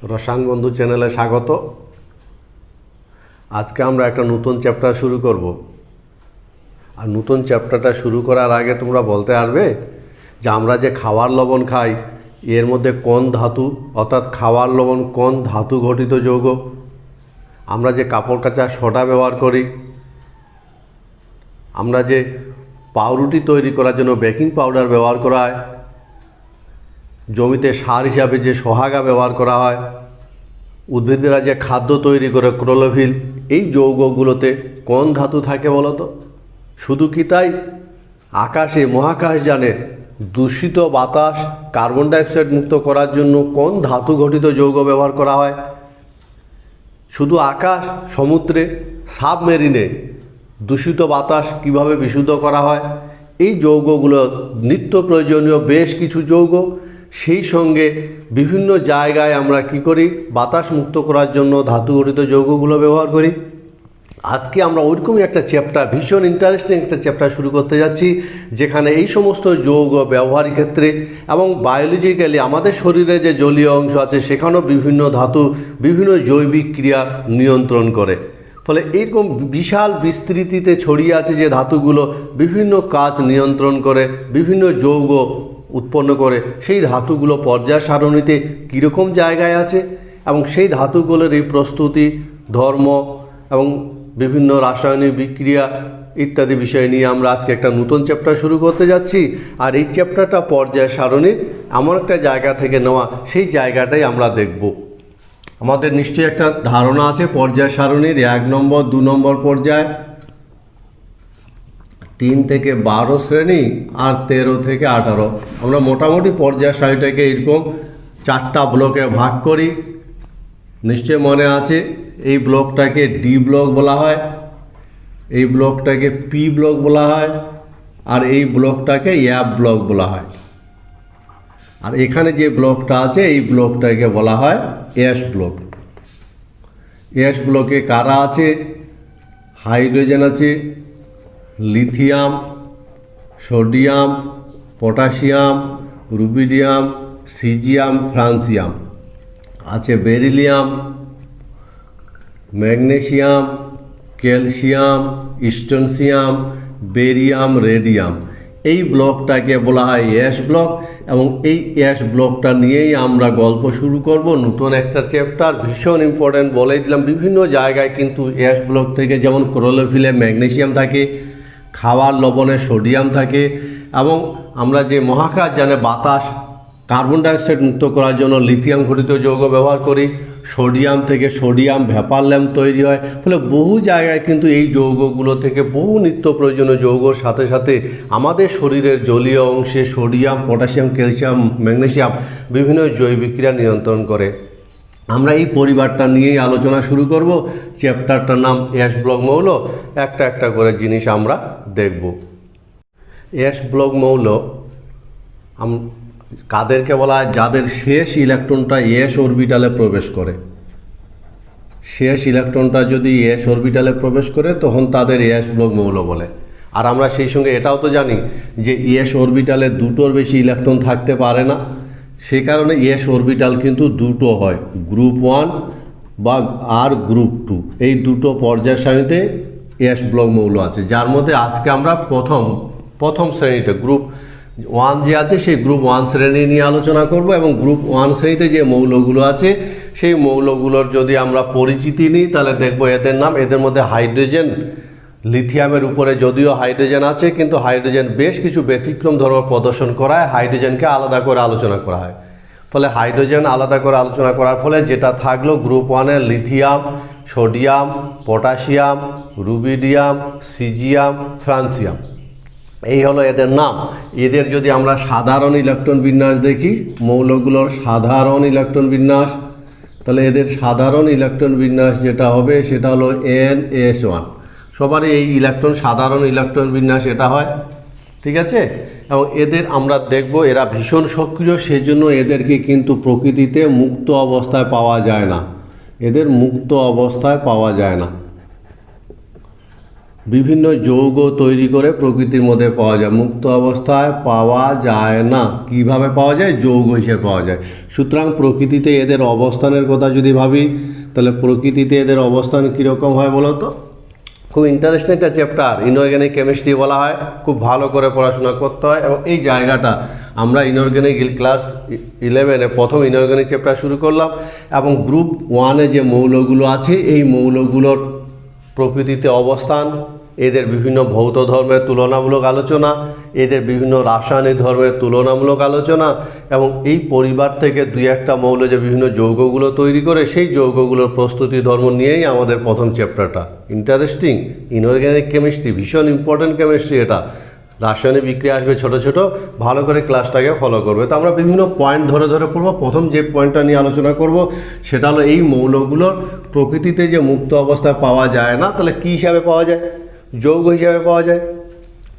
রসায়ন বন্ধু চ্যানেলে স্বাগত। আজকে আমরা একটা নতুন চ্যাপ্টার শুরু করব। আর নতুন চ্যাপ্টারটা শুরু করার আগে তোমরা বলতে পারবে যে আমরা যে খাওয়ার লবণ খাই এর মধ্যে কোন ধাতু, অর্থাৎ খাওয়ার লবণ কোন ধাতু ঘটিত যৌগ? আমরা যে কাপড় কাচার সোডা ব্যবহার করি, আমরা যে পাউরুটি তৈরি করার জন্য বেকিং পাউডার ব্যবহার করা হয়, জমিতে সার হিসাবে যে সোহাগা ব্যবহার করা হয়, উদ্ভিদেরা যে খাদ্য তৈরি করে ক্লোরোফিল, এই যৌগগুলোতে কোন ধাতু থাকে বলো তো? শুধু কি তাই, আকাশে মহাকাশযানে দূষিত বাতাস কার্বন ডাইঅক্সাইড মুক্ত করার জন্য কোন ধাতু ঘটিত যৌগ ব্যবহার করা হয়? শুধু আকাশ, সমুদ্রে, সাবমেরিনে দূষিত বাতাস কিভাবে বিশুদ্ধ করা হয়? এই যৌগগুলো নিত্য প্রয়োজনীয় বেশ কিছু যৌগ। সেই সঙ্গে বিভিন্ন জায়গায় আমরা কি করি, বাতাস মুক্ত করার জন্য ধাতু ঘটিত যৌগগুলো ব্যবহার করি। আজকে আমরা ওইরকমই একটা চ্যাপ্টার, ভীষণ ইন্টারেস্টিং একটা চ্যাপ্টার শুরু করতে যাচ্ছি, যেখানে এই সমস্ত যৌগ ব্যবহারের ক্ষেত্রে এবং বায়োলজিক্যালি আমাদের শরীরে যে জলীয় অংশ আছে সেখানেও বিভিন্ন ধাতু বিভিন্ন জৈবিক ক্রিয়া নিয়ন্ত্রণ করে। ফলে এইরকম বিশাল বিস্তৃতিতে ছড়িয়ে আছে যে ধাতুগুলো বিভিন্ন কাজ নিয়ন্ত্রণ করে, বিভিন্ন যৌগ উৎপন্ন করে। সেই ধাতুগুলো পর্যায় সারণীতে কীরকম জায়গায় আছে এবং সেই ধাতুগুলোর এই প্রস্তুতি, ধর্ম এবং বিভিন্ন রাসায়নিক বিক্রিয়া ইত্যাদি বিষয় নিয়ে আমরা আজকে একটা নতুন চ্যাপ্টার শুরু করতে যাচ্ছি। আর এই চ্যাপ্টারটা পর্যায় সারণীর এমন একটা জায়গা থেকে নেওয়া, সেই জায়গাটাই আমরা দেখব। আমাদের নিশ্চয়ই একটা ধারণা আছে পর্যায় সারণীর 1 নম্বর 2 নম্বর পর্যায়, 3 থেকে 12 শ্রেণী আর 13 থেকে 18। আমরা মোটামুটি পর্যায় সারণীটাকে এরকম 4টা ব্লকে ভাগ করি। নিশ্চয় মনে আছে, এই ব্লকটাকে ডি ব্লক বলা হয়, এই ব্লকটাকে পি ব্লক বলা হয়, আর এই ব্লকটাকে এফ ব্লক বলা হয়। আর এখানে যে ব্লকটা আছে এই ব্লকটাকে বলা হয় এস ব্লক। এস ব্লকে কারা আছে? হাইড্রোজেন আছে, lithium, sodium, potassium, rubidium, caesium, francium আছে, beryllium, magnesium, calcium, strontium, barium, radium. এই ব্লকটাকে বলা হয় এস ব্লক এবং এই এস ব্লকটা নিয়েই আমরা গল্প শুরু করব। নতুন একটা চ্যাপ্টার, ভীষণ ইম্পর্ট্যান্ট, বলেই দিলাম। বিভিন্ন জায়গায় কিন্তু এস ব্লক থেকে, যেমন ক্লোরোফিলে ম্যাগনেসিয়াম থাকে, খাওয়ার লবণে সোডিয়াম থাকে, এবং আমরা যে মহাকাশযানে বাতাস কার্বন ডাইঅক্সাইড মুক্ত করার জন্য লিথিয়াম ঘটিত যৌগ ব্যবহার করি, সোডিয়াম থেকে সোডিয়াম ভ্যাপার ল্যাম্প তৈরি হয়। ফলে বহু জায়গায় কিন্তু এই যৌগগুলো থেকে বহু নিত্য প্রয়োজনীয় যৌগর সাথে সাথে আমাদের শরীরের জলীয় অংশে সোডিয়াম, পটাশিয়াম, ক্যালসিয়াম, ম্যাগনেসিয়াম বিভিন্ন জৈবিক ক্রিয়া নিয়ন্ত্রণ করে। আমরা এই পরিবারটা নিয়েই আলোচনা শুরু করব। চ্যাপ্টারটার নাম এস ব্লক মৌল। একটা একটা করে জিনিস আমরা দেখব। এস ব্লক মৌল কাদেরকে বলা হয়? যাদের শেষ ইলেকট্রনটা এস অরবিটালে প্রবেশ করে। শেষ ইলেকট্রনটা যদি এস অরবিটালে প্রবেশ করে তখন তাদের এস ব্লক মৌল বলে। আর আমরা সেই সঙ্গে এটাও তো জানি যে এস অরবিটালে দুটোর বেশি ইলেকট্রন থাকতে পারে না। সেই কারণে এস অরবিটাল কিন্তু দুটো হয়, গ্রুপ 1 বা আর গ্রুপ 2। এই দুটো পর্যায় সারণীতে এস ব্লক মৌল আছে, যার মধ্যে আজকে আমরা প্রথম শ্রেণীতে গ্রুপ 1 যে আছে সেই গ্রুপ 1 শ্রেণী নিয়ে আলোচনা করব। এবং গ্রুপ 1 শ্রেণীতে যে মৌলগুলো আছে সেই মৌলগুলোর যদি আমরা পরিচিতি নিই তাহলে দেখব এদের নাম। এদের মধ্যে হাইড্রোজেন, লিথিয়ামের উপরে যদিও হাইড্রোজেন আছে, কিন্তু হাইড্রোজেন বেশ কিছু ব্যতিক্রম ধর্ম প্রদর্শন করায় হাইড্রোজেনকে আলাদা করে আলোচনা করা হয়। ফলে হাইড্রোজেন আলাদা করে আলোচনা করার ফলে যেটা থাকলো গ্রুপ 1-এর lithium, sodium, potassium, rubidium, caesium, francium, এই হলো এদের নাম। এদের যদি আমরা সাধারণ ইলেকট্রন বিন্যাস দেখি, মৌলগুলোর সাধারণ ইলেকট্রন বিন্যাস, তাহলে এদের সাধারণ ইলেকট্রন বিন্যাস যেটা হবে সেটা হলো NS1। সবারই এই সাধারণ ইলেকট্রন বিন্যাস এটা হয়, ঠিক আছে। এবং এদের আমরা দেখব এরা ভীষণ সক্রিয়, সেজন্য এদেরকে কিন্তু প্রকৃতিতে মুক্ত অবস্থায় পাওয়া যায় না। এদের মুক্ত অবস্থায় পাওয়া যায় না। বিভিন্ন যৌগ তৈরি করে প্রকৃতির মধ্যে পাওয়া যায়, মুক্ত অবস্থায় পাওয়া যায় না। কিভাবে পাওয়া যায়? যৌগ হিসেবে পাওয়া যায়। সুতরাং প্রকৃতিতে এদের অবস্থানের কথা যদি ভাবি, তাহলে প্রকৃতিতে এদের অবস্থান কীরকম হয় বলো তো? খুব ইন্টারেস্টিং একটা চ্যাপ্টার, ইনঅর্গ্যানিক কেমিস্ট্রি বলা হয়। খুব ভালো করে পড়াশোনা করতে হয়। এবং এই জায়গাটা আমরা ইনঅর্গ্যানিক ক্লাস 11-এ প্রথম ইনঅর্গ্যানিক চ্যাপ্টার শুরু করলাম, এবং গ্রুপ 1-এ যে মৌলগুলো আছে এই মৌলগুলোর প্রকৃতিতে অবস্থান, এদের বিভিন্ন ভৌত ধর্মের তুলনামূলক আলোচনা, এদের বিভিন্ন রাসায়নিক ধর্মের তুলনামূলক আলোচনা, এবং এই পরিবার থেকে দুই একটা মৌল যে বিভিন্ন যৌগগুলো তৈরি করে সেই যৌগগুলোর প্রস্তুতি ধর্ম নিয়েই আমাদের প্রথম চ্যাপ্টারটা। ইন্টারেস্টিং। ইনঅর্গ্যানিক কেমিস্ট্রি ভীষণ ইম্পর্ট্যান্ট কেমিস্ট্রি। এটা রাসায়নিক বিক্রিয়া আসবে ছোট ছোট, ভালো করে ক্লাসটাকে ফলো করবে। তো আমরা বিভিন্ন পয়েন্ট ধরে ধরে পড়বো। প্রথম যে পয়েন্টটা নিয়ে আলোচনা করব সেটা হলো এই মৌলগুলোর প্রকৃতিতে যে মুক্ত অবস্থায় পাওয়া যায় না, তাহলে কী হিসাবে পাওয়া যায়? যৌগ হিসাবে পাওয়া যায়।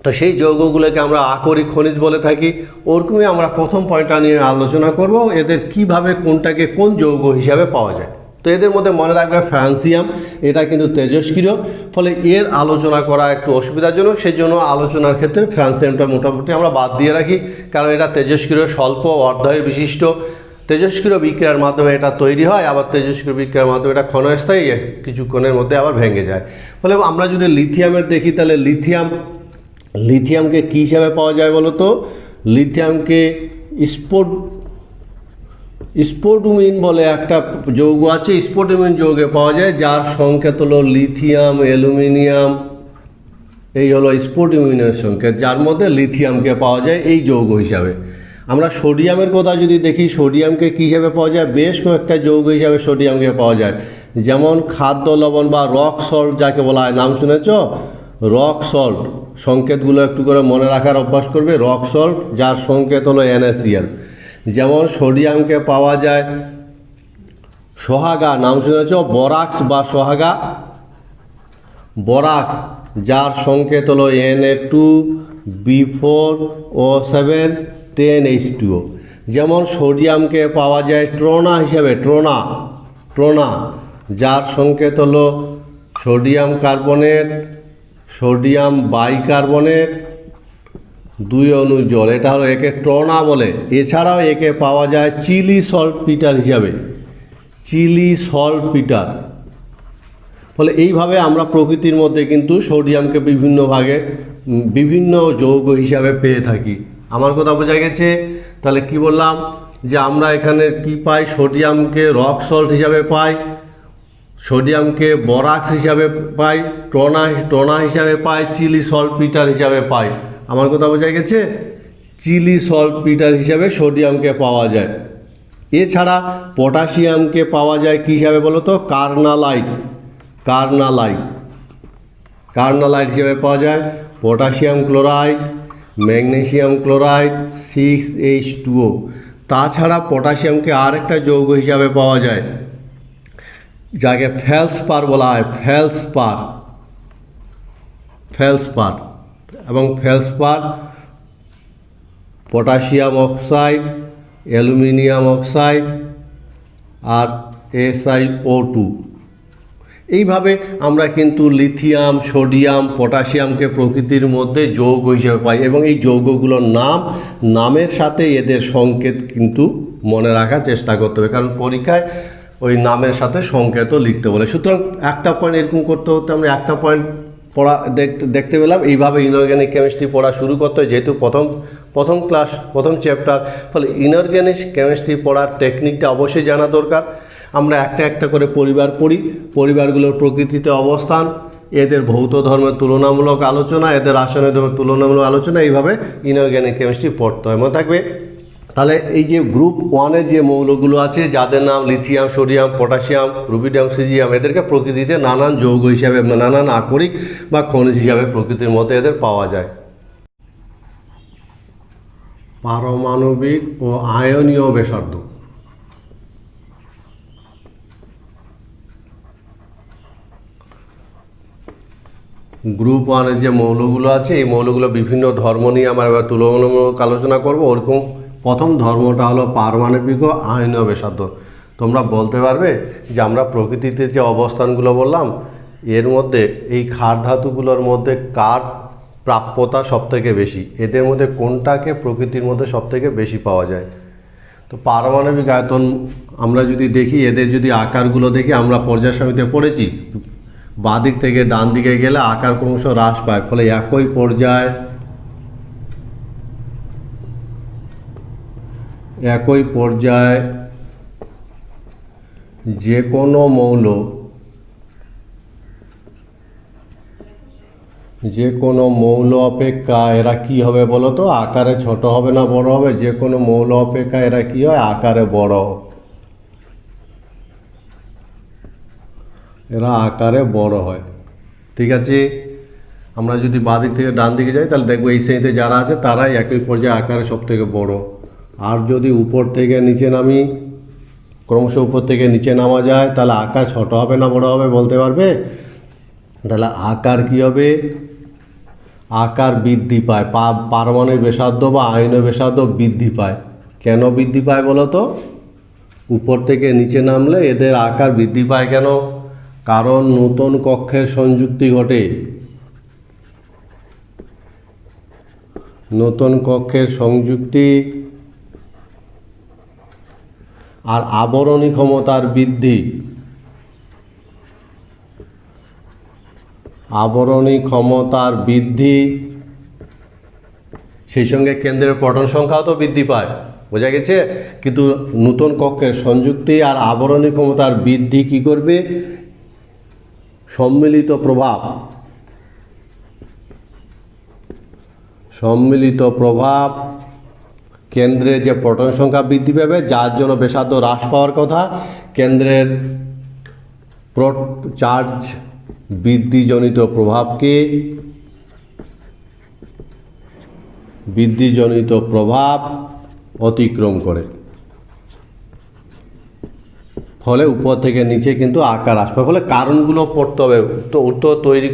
তো সেই যৌগগুলোকে আমরা আকরিক খনিজ বলে থাকি। ওরকমই আমরা প্রথম পয়েন্টটা নিয়ে আলোচনা করব, এদের কিভাবে কোনটাকে কোন যৌগ হিসাবে পাওয়া যায়। তো এদের মধ্যে মনে রাখবে ফ্রান্সিয়াম, এটা কিন্তু তেজস্ক্রিয়, ফলে এর আলোচনা করা একটু অসুবিধাজনক। সেই জন্য আলোচনার ক্ষেত্রে ফ্রান্সিয়ামটা মোটামুটি আমরা বাদ দিয়ে রাখি, কারণ এটা তেজস্ক্রিয়, স্বল্প অর্ধায়ু বিশিষ্ট। তেজস্ক্রিয় বিক্রিয়ার মাধ্যমে এটা তৈরি হয়, আবার তেজস্ক্রিয় বিক্রিয়ার মাধ্যমে এটা ক্ষণস্থায়ী, কিছুক্ষণের মধ্যে আবার ভেঙে যায়। ফলে আমরা যদি লিথিয়ামের দেখি, তাহলে লিথিয়ামকে কী হিসাবে পাওয়া যায় বলো তো? লিথিয়ামকে স্পোডুমিন বলে একটা যৌগ আছে, স্পোডুমিন যৌগে পাওয়া যায়, যার সংকেত হলো লিথিয়াম অ্যালুমিনিয়াম। এই হলো স্পোডুমিনের সংকেত, যার মধ্যে লিথিয়ামকে পাওয়া যায় এই যৌগ হিসাবে। আমরা সোডিয়ামের কথা যদি দেখি, সোডিয়ামকে কী হিসাবে পাওয়া যায়? বেশ কয়েকটা যৌগ হিসাবে সোডিয়ামকে পাওয়া যায়, যেমন খাদ্য লবণ বা রক সল্ট যাকে বলা হয়। নাম শুনেছ? Rock salt. সংকেতগুলো একটু করে মনে রাখার অভ্যাস করবে। রক সল্ট, যার সংকেত হলো NaCl। যেমন সোডিয়ামকে পাওয়া যায় সোহাগা। নাম শুনেছ? বরাক্স বা সোহাগা। বরাক্স, যার সংকেত হলো Na2B4O7 10H2O। যেমন সোডিয়ামকে পাওয়া যায় ট্রোনা হিসাবে, ট্রোনা, যার সংকেত হলো সোডিয়াম কার্বনেট, সোডিয়াম বাইকার্বনেট, 2 অণু জল। এটা হলো একে ট্রোনা বলে। এছাড়াও একে পাওয়া যায় চিলি সল্টপিটার হিসাবে, ফলে এইভাবে আমরা প্রকৃতির মধ্যে কিন্তু সোডিয়ামকে বিভিন্ন ভাগে বিভিন্ন যৌগ হিসাবে পেয়ে থাকি। আমার কথা বোঝা গেছে? তাহলে কি বললাম যে আমরা এখানে কি পাই? সোডিয়ামকে রক সল্ট হিসাবে পাই, সোডিয়ামকে বরাক্স হিসাবে পাই, ট্রোনা হিসাবে পাই, চিলি সল্টপিটার হিসাবে পাই। আমার কথা বোঝা গেছে? চিলি সল্টপিটার হিসাবে সোডিয়ামকে পাওয়া যায়। এছাড়া পটাশিয়ামকে পাওয়া যায় কী হিসাবে বলো তো? কার্নালাইট হিসেবে পাওয়া যায়। Potassium chloride, magnesium chloride, 6H2O। তাছাড়া পটাশিয়ামকে আরেকটা যৌগ হিসাবে পাওয়া যায়, যাকে ফেলসপার বলা হয়, ফেলসপার। এবং feldspar potassium oxide, aluminium oxide আর SiO2। এইভাবে আমরা কিন্তু লিথিয়াম, সোডিয়াম, পটাশিয়ামকে প্রকৃতির মধ্যে যৌগ হিসেবে পাই, এবং এই যৌগগুলোর নামের সাথে এদের সংকেত কিন্তু মনে রাখার চেষ্টা করতে হবে, কারণ পরীক্ষায় ওই নামের সাথে সংকেতও লিখতে বলে। সুতরাং একটা পয়েন্ট এরকম করতে হতে আমরা একটা পয়েন্ট পড়া দেখতে পেলাম। এইভাবে ইনঅর্গ্যানিক কেমিস্ট্রি পড়া শুরু করতে হয়, যেহেতু প্রথম ক্লাস, প্রথম চ্যাপ্টার। ফলে ইনঅর্গ্যানিক কেমিস্ট্রি পড়ার টেকনিকটা অবশ্যই জানা দরকার। আমরা একটা একটা করে পরিবার পড়ি, পরিবারগুলোর প্রকৃতিতে অবস্থান, এদের ভৌত ধর্মের তুলনামূলক আলোচনা, এদের রাসায়নিক ধর্মের তুলনামূলক আলোচনা, এইভাবে ইনঅর্গ্যানিক কেমিস্ট্রি পড়তে হয়। মনে থাকবে? তাহলে এই যে গ্রুপ 1-এর যে মৌলগুলো আছে, যাদের নাম lithium, sodium, potassium, rubidium, caesium, এদেরকে প্রকৃতিতে নানান যৌগ হিসাবে, নানান আকরিক বা খনিজ হিসাবে প্রকৃতির মধ্যে এদের পাওয়া যায়। পারমাণবিক ও আয়নীয় ব্যাসার্ধ। গ্রুপ 1-এর যে মৌলগুলো আছে, এই মৌলগুলো বিভিন্ন ধর্ম নিয়ে আমরা এবার তুলনামূলক আলোচনা করব। ওরকম প্রথম ধর্মটা হলো পারমাণবিক ও আয়নীয় ব্যাসার্ধ। তোমরা বলতে পারবে যে আমরা প্রকৃতিতে যে অবস্থানগুলো বললাম, এর মধ্যে এই ক্ষার ধাতুগুলোর মধ্যে কার প্রাপ্যতা সবথেকে বেশি, এদের মধ্যে কোনটাকে প্রকৃতির মধ্যে সবথেকে বেশি পাওয়া যায়? তো পারমাণবিক আয়তন আমরা যদি দেখি, এদের যদি আকারগুলো দেখি, আমরা পর্যায় সারণীতে পড়েছি বাঁ দিক থেকে ডান দিকে গেলে আকার ক্রমশ হ্রাস পায়, ফলে একই পর্যায় যে কোনো মৌল অপেক্ষা এরা কি হবে বলো তো? আকারে ছোট হবে না বড় হবে? যে কোনো মৌল অপেক্ষা এরা কি হয়? আকারে বড়। এরা আকারে বড় হয়। ঠিক আছে, আমরা যদি বাঁ দিক থেকে ডান দিকে যাই তাহলে দেখবো এই শ্রেণীতে যারা আছে তারাই একই পর্যায়ে আকারে সব থেকে বড়। আর যদি উপর থেকে নিচে নামি, ক্রমশ উপর থেকে নিচে নামা যায়, তাহলে আকার ছোট হবে না বড় হবে বলতে পারবে? তাহলে আকার কি হবে? আকার বৃদ্ধি পায়, পারমাণবিক ব্যাসার্ধ বা আয়নীয় ব্যাসার্ধ বৃদ্ধি পায়। কেন বৃদ্ধি পায় বলো তো? উপর থেকে নিচে নামলে এদের আকার বৃদ্ধি পায় কেন? কারণ নতুন কক্ষের সংযুক্তি ঘটে। নতুন কক্ষের সংযুক্তি আর আবরণী ক্ষমতার বৃদ্ধি, সেই সঙ্গে কেন্দ্রের প্রোটন সংখ্যাও তো বৃদ্ধি পায়, বোঝা গেছে? কিন্তু নতুন কক্ষের সংযুক্তি আর আবরণী ক্ষমতার বৃদ্ধি কি করবে? সম্মিলিত প্রভাব কেন্দ্রে যে প্রোটন সংখ্যা বৃদ্ধি পাবে, যার জন্য ব্যাসার্ধ হ্রাস পাওয়ার কথা, কেন্দ্রের চার্জ বৃদ্ধিজনিত প্রভাব অতিক্রম করে, ফলে উপর থেকে নিচে কিন্তু আকার আসবে। ফলে কারণগুলো পড়তে হবে উত্তর তৈরি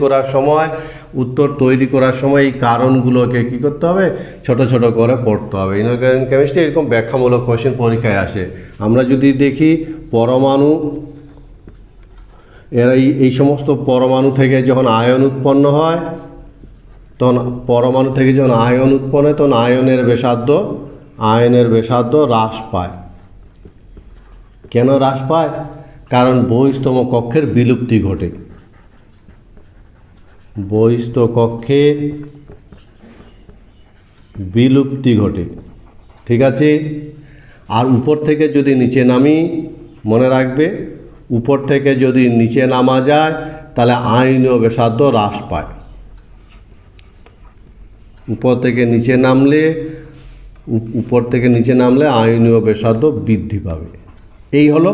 করার সময় এই কারণগুলোকে কী করতে হবে? ছোট ছোট করে পড়তে হবে। ইনঅর্গানিক কেমিস্ট্রি এরকম ব্যাখ্যামূলক কোশ্চেন পরীক্ষায় আসে। আমরা যদি দেখি পরমাণু, এরা এই সমস্ত পরমাণু থেকে যখন আয়ন উৎপন্ন হয়, তখন পরমাণু থেকে যখন আয়ন উৎপন্ন হয় তখন আয়নের ব্যাসার্ধ হ্রাস পায়। কেন হ্রাস পায়? কারণ বহিস্তম কক্ষের বিলুপ্তি ঘটে। বহিস্থ কক্ষের বিলুপ্তি ঘটে, ঠিক আছে? আর উপর থেকে যদি নিচে নামি, মনে রাখবে উপর থেকে যদি নিচে নামা যায় তাহলে আয়নীয় ব্যাসার্ধ হ্রাস পায়। উপর থেকে নিচে নামলে আয়নীয় ব্যাসার্ধ বৃদ্ধি পাবে। এই হলো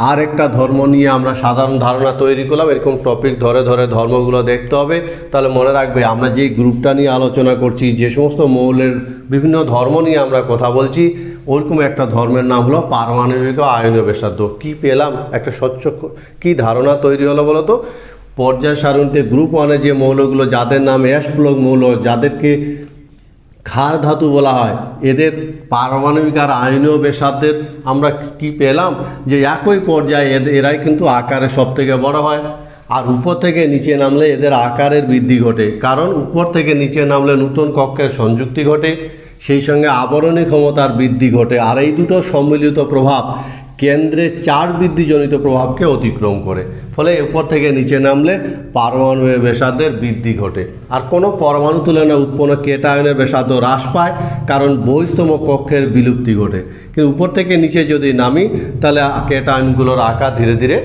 আর একটা ধর্ম নিয়ে আমরা সাধারণ ধারণা তৈরি করলাম। এরকম টপিক ধরে ধরে ধর্মগুলো দেখতে হবে, তাহলে মনে রাখবে আমরা যেই গ্রুপটা নিয়ে আলোচনা করছি, যে সমস্ত মৌলের বিভিন্ন ধর্ম নিয়ে আমরা কথা বলছি, ওরকম একটা ধর্মের নাম হলো পারমাণবিক আয়নীয় ব্যাসার্ধ। কী পেলাম? একটা স্বচ্ছ কী ধারণা তৈরি হলো বলো তো? পর্যায় সারণীতে গ্রুপ 1-এ যে মৌলগুলো যাদের নাম অ্যাশ ব্লক মৌল, যাদেরকে ক্ষার ধাতু বলা হয়, এদের পারমাণবিক আর আয়নীয় ব্যাসার্ধের আমরা কি পেলাম? যে একই পর্যায়ে এরাই কিন্তু আকারে সব থেকে বড় হয়। আর উপর থেকে নিচে নামলে এদের আকারের বৃদ্ধি ঘটে, কারণ উপর থেকে নিচে নামলে নতুন কক্ষের সংযুক্তি ঘটে, সেই সঙ্গে আবরণী ক্ষমতার বৃদ্ধি ঘটে। আর এই দুটো সম্মিলিত প্রভাব কেন্দ্রের চার্জ বৃদ্ধিজনিত প্রভাবকে অতিক্রম করে, ফলে উপর থেকে নিচে নামলে পারমাণবিক ব্যাসার্ধের বৃদ্ধি ঘটে। আর কোনো পরমাণু তুলনায় উৎপন্ন কেটায়নের ব্যাসার্ধ হ্রাস পায়, কারণ বহিস্তম কক্ষের বিলুপ্তি ঘটে। কিন্তু উপর থেকে নিচে যদি নামি তাহলে কেটায়নগুলোর আকার ধীরে ধীরে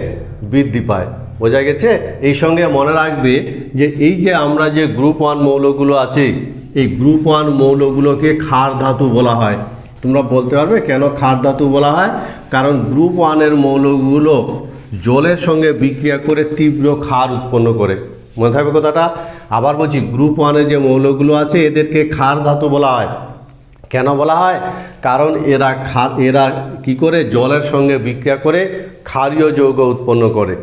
বৃদ্ধি পায়, বোঝা গেছে? এই সঙ্গে মনে রাখবে যে এই যে আমরা যে গ্রুপ 1 মৌলগুলো আছে, এই গ্রুপ 1 মৌলগুলোকে ক্ষার ধাতু বলা হয়। তোমরা বলতে পারবে কেন ক্ষার ধাতু বলা হয়? কারণ গ্রুপ 1-এর মৌলগুলো জলের সঙ্গে বিক্রিয়া করে তীব্র ক্ষার উৎপন্ন করে। মনে থাকবে কথাটা? আবার বলছি, গ্রুপ 1-এর যে মৌলগুলো আছে এদেরকে ক্ষার ধাতু বলা হয়। কেন বলা হয়? কারণ এরা কি করে? জলের সঙ্গে বিক্রিয়া করে ক্ষারীয় যৌগ উৎপন্ন করে,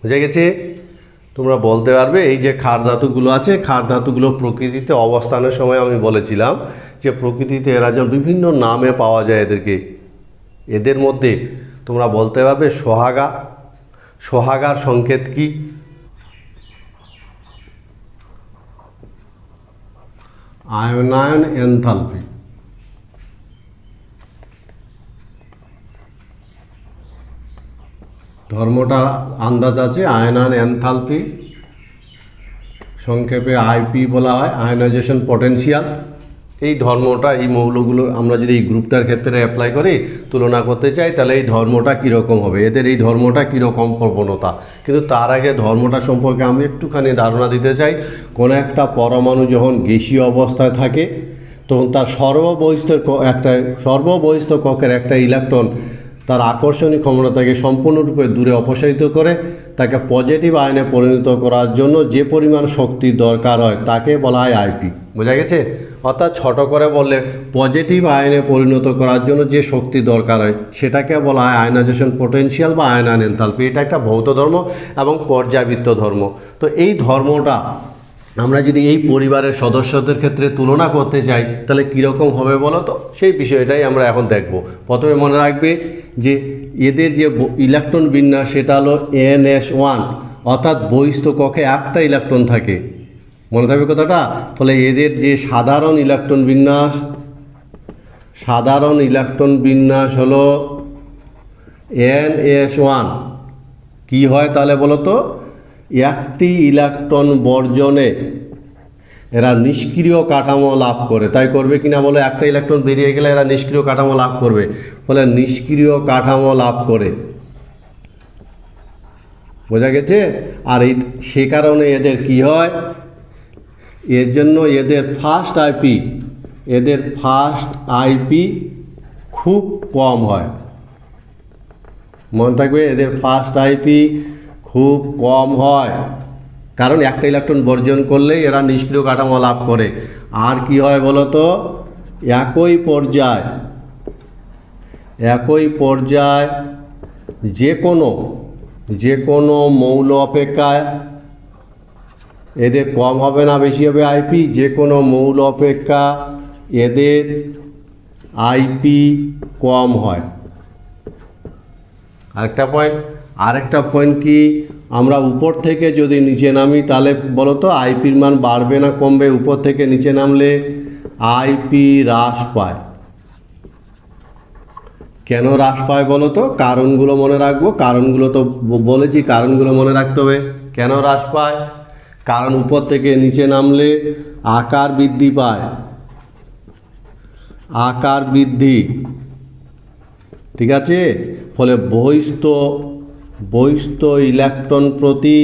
বুঝে গেছে? তোমরা বলতে পারবে এই যে ক্ষার ধাতুগুলো আছে, ক্ষার ধাতুগুলো প্রকৃতিতে অবস্থানের সময় আমি বলেছিলাম যে প্রকৃতিতে এরা যেন বিভিন্ন নামে পাওয়া যায় এদেরকে। এদের মধ্যে তোমরা বলতে পারবে সোহাগার সংকেত কি? আয়নায়ন এনথালপি। ধর্মটা আন্দাজ আছে, আয়নায়ন এনথালপি, সংক্ষেপে আইপি বলা হয়, আয়নাইজেশন পটেনশিয়াল। এই ধর্মটা, এই মৌলগুলো আমরা যদি এই গ্রুপটার ক্ষেত্রে অ্যাপ্লাই করি, তুলনা করতে চাই, তাহলে এই ধর্মটা কীরকম হবে, এদের এই ধর্মটা কীরকম প্রবণতা। কিন্তু তার আগে ধর্মটা সম্পর্কে আমি একটুখানি ধারণা দিতে চাই। কোনো একটা পরমাণু যখন গ্যাসীয় অবস্থায় থাকে, তখন তার সর্ববহিস্থ কক্ষের একটা ইলেকট্রন তার আকর্ষণীয় ক্ষমতাকে সম্পূর্ণরূপে দূরে অপসারিত করে তাকে পজিটিভ আয়নে পরিণত করার জন্য যে পরিমাণ শক্তি দরকার হয় তাকে বলা হয় আইপি। বোঝা গেছে? অর্থাৎ ছোট করে বললে পজিটিভ আয়নে পরিণত করার জন্য যে শক্তি দরকার হয় সেটাকে বলা হয় আয়নাইজেশন পটেনশিয়াল বা আয়নায়ন এনথালপি। এটা একটা ভৌত ধর্ম এবং পর্যাবৃত্ত ধর্ম। তো এই ধর্মটা আমরা যদি এই পরিবারের সদস্যদের ক্ষেত্রে তুলনা করতে চাই, তাহলে কীরকম হবে বলো তো? সেই বিষয়টাই আমরা এখন দেখব। প্রথমে মনে রাখবে যে এদের যে ইলেকট্রন বিন্যাস সেটা হলো NS1, অর্থাৎ বহিস্থ কক্ষে একটা ইলেকট্রন থাকে। মনে থাকবে কথাটা? ফলে এদের যে সাধারণ ইলেকট্রন বিন্যাস হলো NS1। কি হয় তাহলে বলো তো? একটি ইলেকট্রন বর্জনে এরা নিষ্ক্রিয় কাঠামো লাভ করে। তাই করবে কিনা বলো? একটা ইলেকট্রন বেরিয়ে গেলে এরা নিষ্ক্রিয় কাঠামো লাভ করবে, ফলে নিষ্ক্রিয় কাঠামো লাভ করে। বোঝা গেছে? আর সে কারণে এদের কি হয়, এর জন্য এদের ফার্স্ট আইপি খুব কম হয়। মনে থাকবে, এদের ফার্স্ট আইপি খুব কম হয়, কারণ একটা ইলেকট্রন বর্জন করলেই এরা নিষ্ক্রিয় কাঠামো লাভ করে। আর কি হয় বলো তো? একই পর্যায় যে কোনো মৌল অপেক্ষা এদের কম হবে না বেশি হবে আইপি? যে কোনো মৌল অপেক্ষা এদের আইপি কম হয়। আরেকটা পয়েন্ট কি, আমরা উপর থেকে যদি নিচে নামি তাহলে বলো তো আইপির মান বাড়বে না কমবে? উপর থেকে নিচে নামলে আইপি হ্রাস পায়। কেন হ্রাস পায় বলো তো? কারণগুলো মনে রাখবো। কারণগুলো তো বলেছি, কারণগুলো মনে রাখতে হবে। কেন হ্রাস পায়? কারণ উপর থেকে নিচে নামলে আকার বৃদ্ধি পায়, ঠিক আছে? ফলে বহিস্থ ইলেকট্রন প্রতি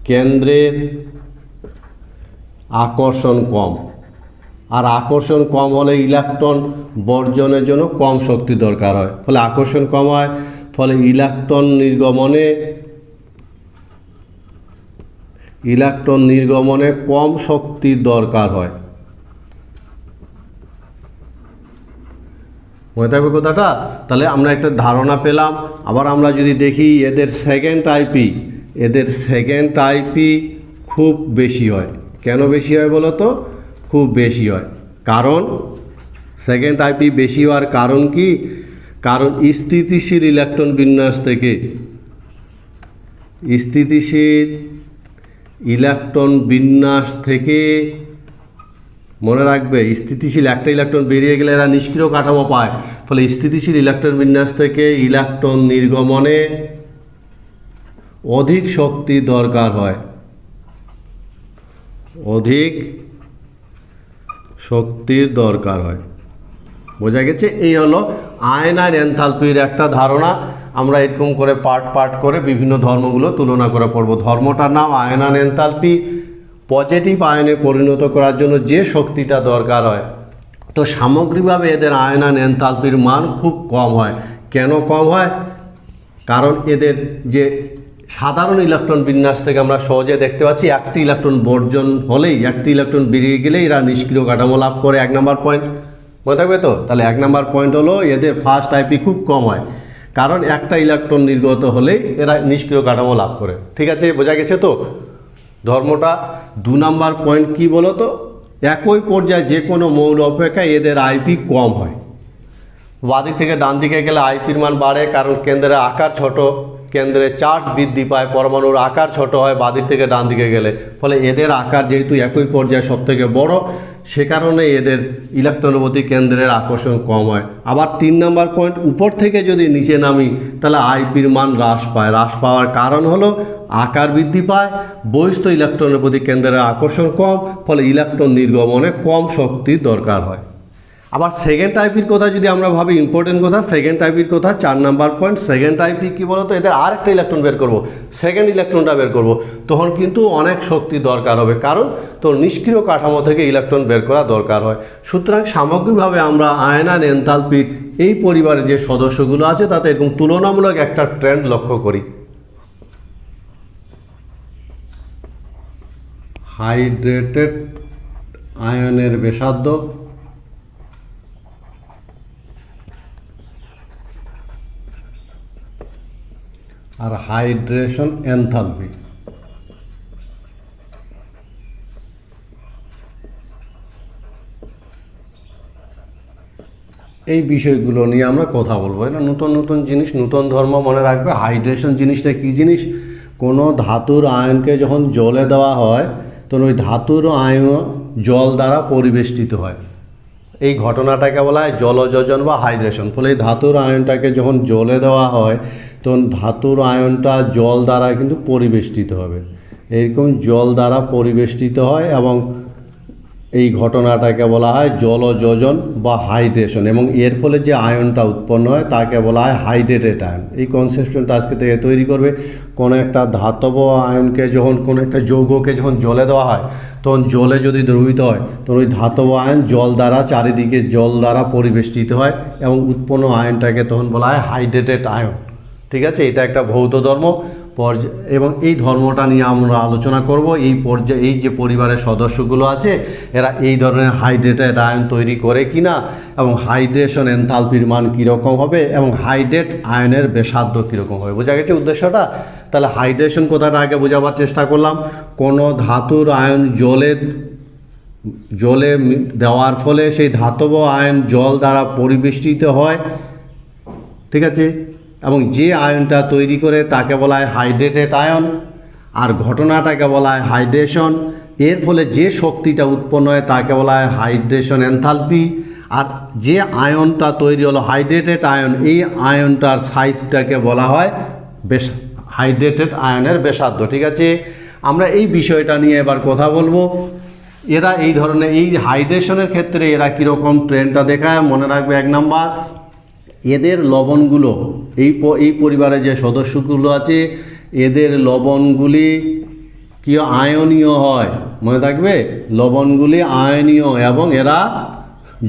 কেন্দ্রের আকর্ষণ কম, আর আকর্ষণ কম হলে ইলেকট্রন বর্জনের জন্য কম শক্তি দরকার হয়। ফলে আকর্ষণ কম হয়, ফলে ইলেকট্রন নির্গমনে কম শক্তির দরকার হয়। মনে থাকবে কথাটা? তাহলে আমরা একটা ধারণা পেলাম। আবার আমরা যদি দেখি এদের সেকেন্ড আইপি খুব বেশি হয়। কেন বেশি হয় বলো তো? খুব বেশি হয় কারণ সেকেন্ড আইপি বেশি হওয়ার কারণ কি? কারণ স্থিতিশীল ইলেকট্রন বিন্যাস থেকে মনে রাখবে, স্থিতিশীল একটা ইলেকট্রন বেরিয়ে গেলে এরা নিষ্ক্রিয় কাঠামো পায়। ফলে স্থিতিশীল ইলেকট্রন বিন্যাস থেকে ইলেকট্রন নির্গমনে অধিক শক্তি দরকার হয়, বোঝা গেছে? এই হলো আয়নায়ন এনথালপির একটা ধারণা। আমরা এরকম করে পার্ট করে বিভিন্ন ধর্মগুলো তুলনা করে পড়ব। ধর্মটার নাম আয়নায়ন এনথালপি। পজিটিভ আয়নে পরিণত করার জন্য যে শক্তিটা দরকার হয়, তো সামগ্রিকভাবে এদের আয়নায়ন এনথালপির মান খুব কম হয়। কেন কম হয়? কারণ এদের যে সাধারণ ইলেকট্রন বিন্যাস থেকে আমরা সহজে দেখতে পাচ্ছি, একটি ইলেকট্রন বর্জন হলেই, একটি ইলেকট্রন বেরিয়ে গেলেই এরা নিষ্ক্রিয় কাঠামো লাভ করে। 1 নম্বর পয়েন্ট মনে থাকবে তো? তাহলে 1 নম্বর পয়েন্ট হলো এদের ফার্স্ট আইপি খুব কম হয়, কারণ একটা ইলেকট্রন নির্গত হলেই এরা নিষ্ক্রিয় কাঠামো লাভ করে। ঠিক আছে? বোঝা গেছে তো ধর্মটা? 2 নম্বর পয়েন্ট কি বলো তো? একই পর্যায়ে যে কোনো মৌল অপেক্ষা এদের আইপি কম হয়। বাঁ দিক থেকে ডান দিকে গেলে আইপির মান বাড়ে, কারণ কেন্দ্রের আকার ছোট, কেন্দ্রে চার্জ বৃদ্ধি পায়, পরমাণুর আকার ছোট হয় বাঁদিক থেকে ডান দিকে গেলে, ফলে এদের আকার যেহেতু একই পর্যায়ে সব থেকে বড়, সে কারণে এদের ইলেকট্রনের প্রতি কেন্দ্রের আকর্ষণ কম হয়। আবার 3 নম্বর পয়েন্ট, উপর থেকে যদি নিচে নামি তাহলে আইপির মান হ্রাস পায়। হ্রাস পাওয়ার কারণ হলো আকার বৃদ্ধি পায়, বহিস্থ ইলেকট্রনের প্রতি কেন্দ্রের আকর্ষণ কম, ফলে ইলেকট্রন নির্গমনে কম শক্তির দরকার হয়। আবার সেকেন্ড আইপির কথা যদি আমরা ভাবি, ইম্পর্টেন্ট কথা, সেকেন্ড আইপির কথা 4 নম্বর পয়েন্ট, সেকেন্ড আইপি কী বলতো, এদের আরেকটা ইলেকট্রন বের করব, সেকেন্ড ইলেকট্রনটা বের করব, তখন কিন্তু অনেক শক্তি দরকার হবে, কারণ তো নিষ্ক্রিয় কাঠামো থেকে ইলেকট্রন বের করা দরকার হয়। সুতরাং সামগ্রিকভাবে আমরা আয়ন আর এনথালপির এই পরিবারের যে সদস্যগুলো আছে তাতে এরকম তুলনামূলক একটা ট্রেন্ড লক্ষ্য করি। হাইড্রেটেড আয়নের ব্যাসার্ধ আর হাইড্রেশন এনথালপি, এই বিষয়গুলো নিয়ে আমরা কথা বলবো। এটা নতুন নতুন জিনিস, নতুন ধর্ম, মনে রাখবে। হাইড্রেশন জিনিসটা কী জিনিস, কোনো ধাতুর আয়নকে যখন জলে দেওয়া হয় তখন ওই ধাতুর আয়ন জল দ্বারা পরিবেষ্টিত হয়, এই ঘটনাটাকে বলা হয় জলযোজন বা হাইড্রেশন। ফলে এই ধাতুর আয়নটাকে যখন জলে দেওয়া হয় তখন ধাতুর আয়নটা জল দ্বারা কিন্তু পরিবেষ্টিত হবে, এরকম জল দ্বারা পরিবেষ্টিত হয় এবং এই ঘটনাটাকে বলা হয় জলযোজন বা হাইড্রেশন, এবং এর ফলে যে আয়নটা উৎপন্ন হয় তাকে বলা হয় হাইড্রেটেড আয়ন। এই কনসেপ্টটা আজকে থেকে তৈরি করবে। কোনো একটা ধাতব আয়নকে যখন, কোনো একটা যৌগকে যখন জলে দেওয়া হয় তখন জলে যদি দ্রবীভূত হয় তখন ওই ধাতব আয়ন জল দ্বারা চারিদিকে জল দ্বারা পরিবেষ্টিত হয় এবং উৎপন্ন আয়নটাকে তখন বলা হয় হাইড্রেটেড আয়ন। ঠিক আছে, এটা একটা ভৌত ধর্ম এবং এই ধর্মটা নিয়ে আমরা আলোচনা করব। এই পর্যায়ে এই যে পরিবারের সদস্যগুলো আছে এরা এই ধরনের হাইড্রেটেড আয়ন তৈরি করে কিনা, এবং হাইড্রেশন এনথালপির মান কীরকম হবে, এবং হাইড্রেট আয়নের ব্যাসার্ধ কীরকম হবে। বোঝা গেছে উদ্দেশ্যটা? তাহলে হাইড্রেশন কথাটা আগে বোঝাবার চেষ্টা করলাম। কোনো ধাতুর আয়ন জলে দেওয়ার ফলে সেই ধাতব আয়ন জল দ্বারা পরিবেষ্টিত হয়, ঠিক আছে, এবং যে আয়নটা তৈরি করে তাকে বলা হয় হাইড্রেটেড আয়ন, আর ঘটনাটাকে বলা হয় হাইড্রেশন। এর ফলে যে শক্তিটা উৎপন্ন হয় তাকে বলা হয় হাইড্রেশন এনথালপি। আর যে আয়নটা তৈরি হলো হাইড্রেটেড আয়ন, এই আয়নটার সাইজটাকে বলা হয় হাইড্রেটেড আয়নের ব্যাসার্ধ। ঠিক আছে, আমরা এই বিষয়টা নিয়ে এবার কথা বলবো। এরা এই ধরনের, এই হাইড্রেশনের ক্ষেত্রে এরা কীরকম ট্রেন্ডটা দেখায় মনে রাখবে। 1 নাম্বার, এদের লবণগুলো, এই পরিবারের যে সদস্যগুলো আছে এদের লবণগুলি কি আয়নীয় হয়, মনে থাকবে, লবণগুলি আয়নীয় এবং এরা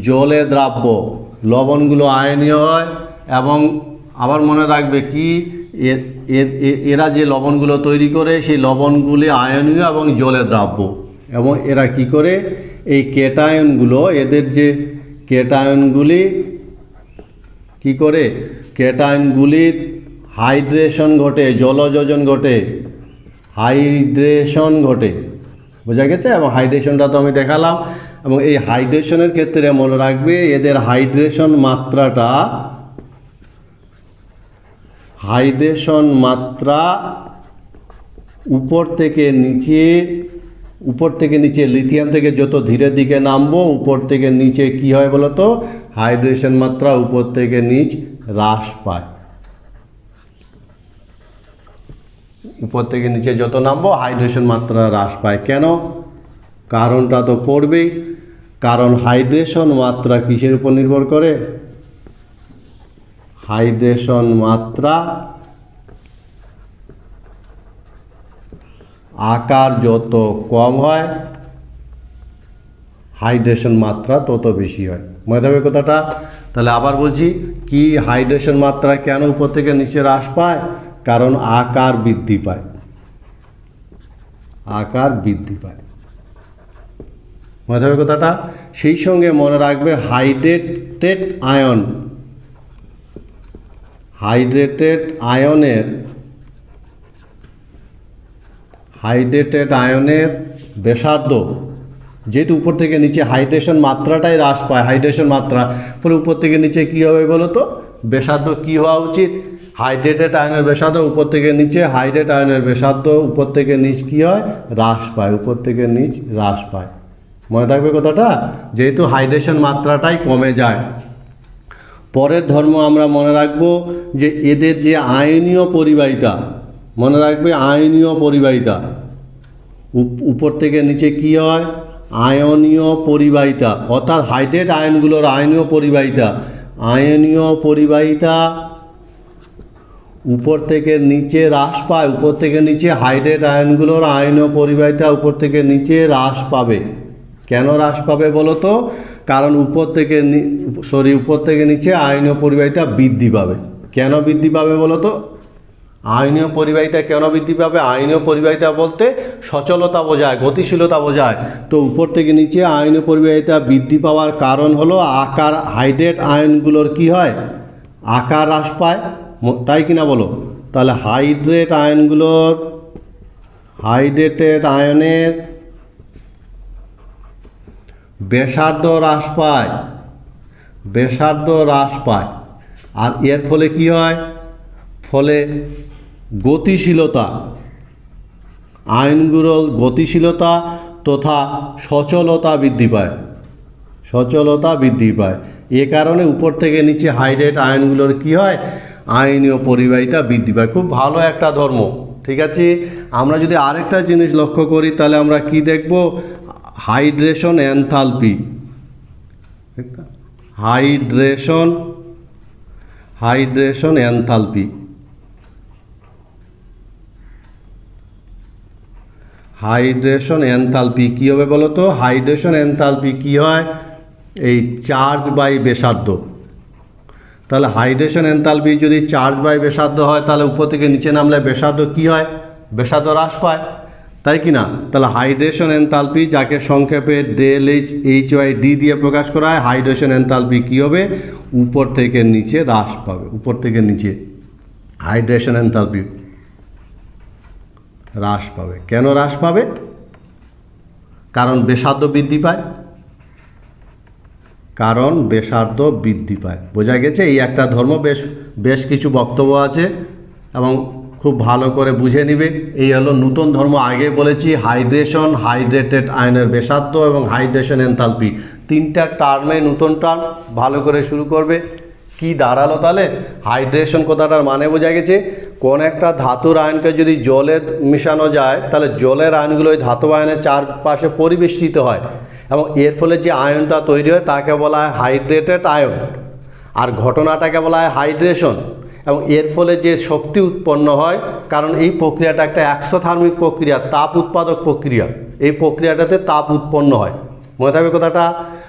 জলে দ্রাব্য। লবণগুলো আয়নীয় হয় এবং আবার মনে রাখবে কি এরা যে লবণগুলো তৈরি করে সেই লবণগুলি আয়নীয় এবং জলে দ্রাব্য, এবং এরা কি করে এই কেটায়নগুলো, এদের যে কেটায়নগুলি কি করে, কেটায়নগুলির হাইড্রেশন ঘটে, জলযোজন ঘটে, হাইড্রেশন ঘটে। বোঝা গেছে? এবং হাইড্রেশনটা তো আমি দেখালাম। এবং এই হাইড্রেশনের ক্ষেত্রে মনে রাখবে এদের হাইড্রেশন মাত্রা উপর থেকে নিচে লিথিয়াম থেকে যত ধীরে দিকে নামবো উপর থেকে নিচে কি হয় বলো তো, হাইড্রেশন মাত্রা উপর থেকে নিচ হ্রাস পায়। উপর থেকে নিচে যত নামবো হাইড্রেশন মাত্রা হ্রাস পায়। কেন? কারণটা তো পড়বেই। কারণ হাইড্রেশন মাত্রা কিসের উপর নির্ভর করে? হাইড্রেশন মাত্রা আকার যত কম হয় হাইড্রেশন মাত্রা তত বেশি হয়। মনে থাকবে কথাটা? তাহলে আবার বলছি, কি হাইড্রেশন মাত্রা কেন উপর থেকে নিচে হ্রাস পায়? কারণ আকার বৃদ্ধি পায়। আকার বৃদ্ধি পায়, মনে থাকবে কথাটা? সেই সঙ্গে মনে রাখবে হাইড্রেটেড আয়নের ব্যাসার্ধ, যেহেতু উপর থেকে নিচে হাইড্রেশন মাত্রাটাই হ্রাস পায়, হাইড্রেশন মাত্রা, ফলে উপর থেকে নিচে কী হবে বলো তো, ব্যাসার্ধ কী হওয়া উচিত? হাইড্রেটেড আয়নের ব্যাসার্ধ উপর থেকে নিচে, হাইড্রেট আয়নের ব্যাসার্ধ উপর থেকে নিচ কী হয়, হ্রাস পায়, উপর থেকে নিচ হ্রাস পায়। মনে থাকবে কথাটা, যেহেতু হাইড্রেশন মাত্রাটাই কমে যায়। পরের ধর্ম আমরা মনে রাখব যে এদের যে আয়নীয় পরিবাহিতা, মনে রাখবে আয়নীয় পরিবাহিতা, উপর থেকে নিচে কি হয়, আয়নীয় পরিবাহিতা, অর্থাৎ হাইড্রেট আয়নগুলোর আয়নীয় পরিবাহিতা, আয়নীয় পরিবাহিতা উপর থেকে নিচে হ্রাস পায়, উপর থেকে নিচে হাইড্রেট আয়নগুলোর আয়নীয় পরিবাহিতা উপর থেকে নিচে হ্রাস পাবে। কেন হ্রাস পাবে বলো তো? কারণ উপর থেকে নিচে আয়নীয় পরিবাহিতা বৃদ্ধি পাবে। কেন বৃদ্ধি পাবে বলো তো? আয়নীয় পরিবাহিতা কেন বৃদ্ধি পাবে? আয়নীয় পরিবাহিতা বলতে সচলতা বোঝায়, গতিশীলতা বোঝায়। তো উপর থেকে নিচে আয়নীয় পরিবাহিতা বৃদ্ধি পাওয়ার কারণ হলো আকার, হাইড্রেট আয়নগুলোর কি হয়, আকার হ্রাস পায়, তাই কিনা বলো? তাহলে হাইড্রেটেড আয়নের ব্যাসার্ধ হ্রাস পায়, আর এর ফলে কি হয়, ফলে গতিশীলতা, আয়নগুলোর গতিশীলতা তথা সচলতা বৃদ্ধি পায়। এ কারণে উপর থেকে নিচে হাইড্রেট আয়নগুলোর কি হয়, আয়নীয় পরিবাহিতা বৃদ্ধি পায়। খুব ভালো একটা ধর্ম, ঠিক আছে। আমরা যদি আরেকটা জিনিস লক্ষ্য করি তাহলে আমরা কি দেখব, hydration enthalpy, hydration enthalpy, hydration enthalpy কী হবে বলো তো? হাইড্রেশন এনথালপি কী হয়, এই চার্জ বাই ব্যাসার্ধ। তাহলে হাইড্রেশন এনথালপি যদি চার্জ বাই ব্যাসার্ধ হয় তাহলে উপর থেকে নিচে নামলে ব্যাসার্ধ কী হয়, ব্যাসার্ধ হ্রাস পায়, তাই কি না? তাহলে হাইড্রেশন এনথালপি, যাকে সংক্ষেপে ΔH দিয়ে প্রকাশ করা হয়, হাইড্রেশন এনথালপি কী হবে, উপর থেকে নিচে হ্রাস পাবে, উপর থেকে নিচে হাইড্রেশন এনথালপি হ্রাস পাবে। কেন হ্রাস পাবে? কারণ ব্যাসার্ধ বৃদ্ধি পায়, বোঝা গেছে? এই একটা ধর্ম, বেশ কিছু বক্তব্য আছে এবং খুব ভালো করে বুঝে নিবে। এই হলো নূতন ধর্ম। আগে বলেছি হাইড্রেশন, হাইড্রেটেড আয়নের ব্যাসার্ধ এবং হাইড্রেশন এনথালপি, তিনটা টার্মে নূতন টার্ম, ভালো করে শুরু করবে। কি দাঁড়ালো তাহলে? হাইড্রেশন কথাটার মানে বোঝা গেছে, কোন একটা ধাতুর আয়নকে যদি জলে মিশানো যায় তাহলে জলের আয়নগুলো ওই ধাতু আয়নের চারপাশে পরিবেষ্টিত হয় এবং এর ফলে যে আয়নটা তৈরি হয় তাকে বলা হয় হাইড্রেটেড আয়ন, আর ঘটনাটাকে বলা হয় হাইড্রেশন। এবং এর ফলে যে শক্তি উৎপন্ন হয়, কারণ এই প্রক্রিয়াটা একটা এক্সোথার্মিক প্রক্রিয়া, তাপ উৎপাদক প্রক্রিয়া, এই প্রক্রিয়াটাতে তাপ উৎপন্ন হয়, মনে থাকবে কথাটা।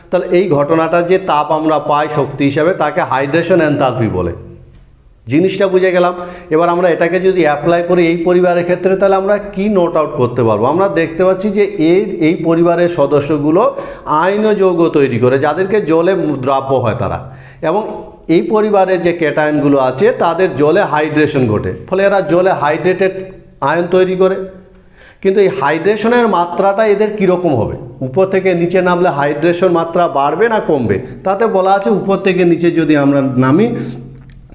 তাহলে এই ঘটনাটা যে তাপ আমরা পাই শক্তি হিসাবে, তাকে হাইড্রেশন এনথালপি বলে। জিনিসটা বুঝে গেলাম। এবার আমরা এটাকে যদি অ্যাপ্লাই করি এই পরিবারের ক্ষেত্রে, তাহলে আমরা কি নোট আউট করতে পারবো? আমরা দেখতে পাচ্ছি যে এই পরিবারের সদস্যগুলো আয়নীয় যৌগ তৈরি করে, যাদেরকে জলে দ্রাব্য হয় তারা, এবং এই পরিবারের যে ক্যাটায়নগুলো আছে তাদের জলে হাইড্রেশন ঘটে, ফলে এরা জলে হাইড্রেটেড আয়ন তৈরি করে। কিন্তু এই হাইড্রেশনের মাত্রাটা এদের কীরকম হবে? উপর থেকে নিচে নামলে হাইড্রেশন মাত্রা বাড়বে না কমবে? তাতে বলা আছে উপর থেকে নিচে যদি আমরা নামি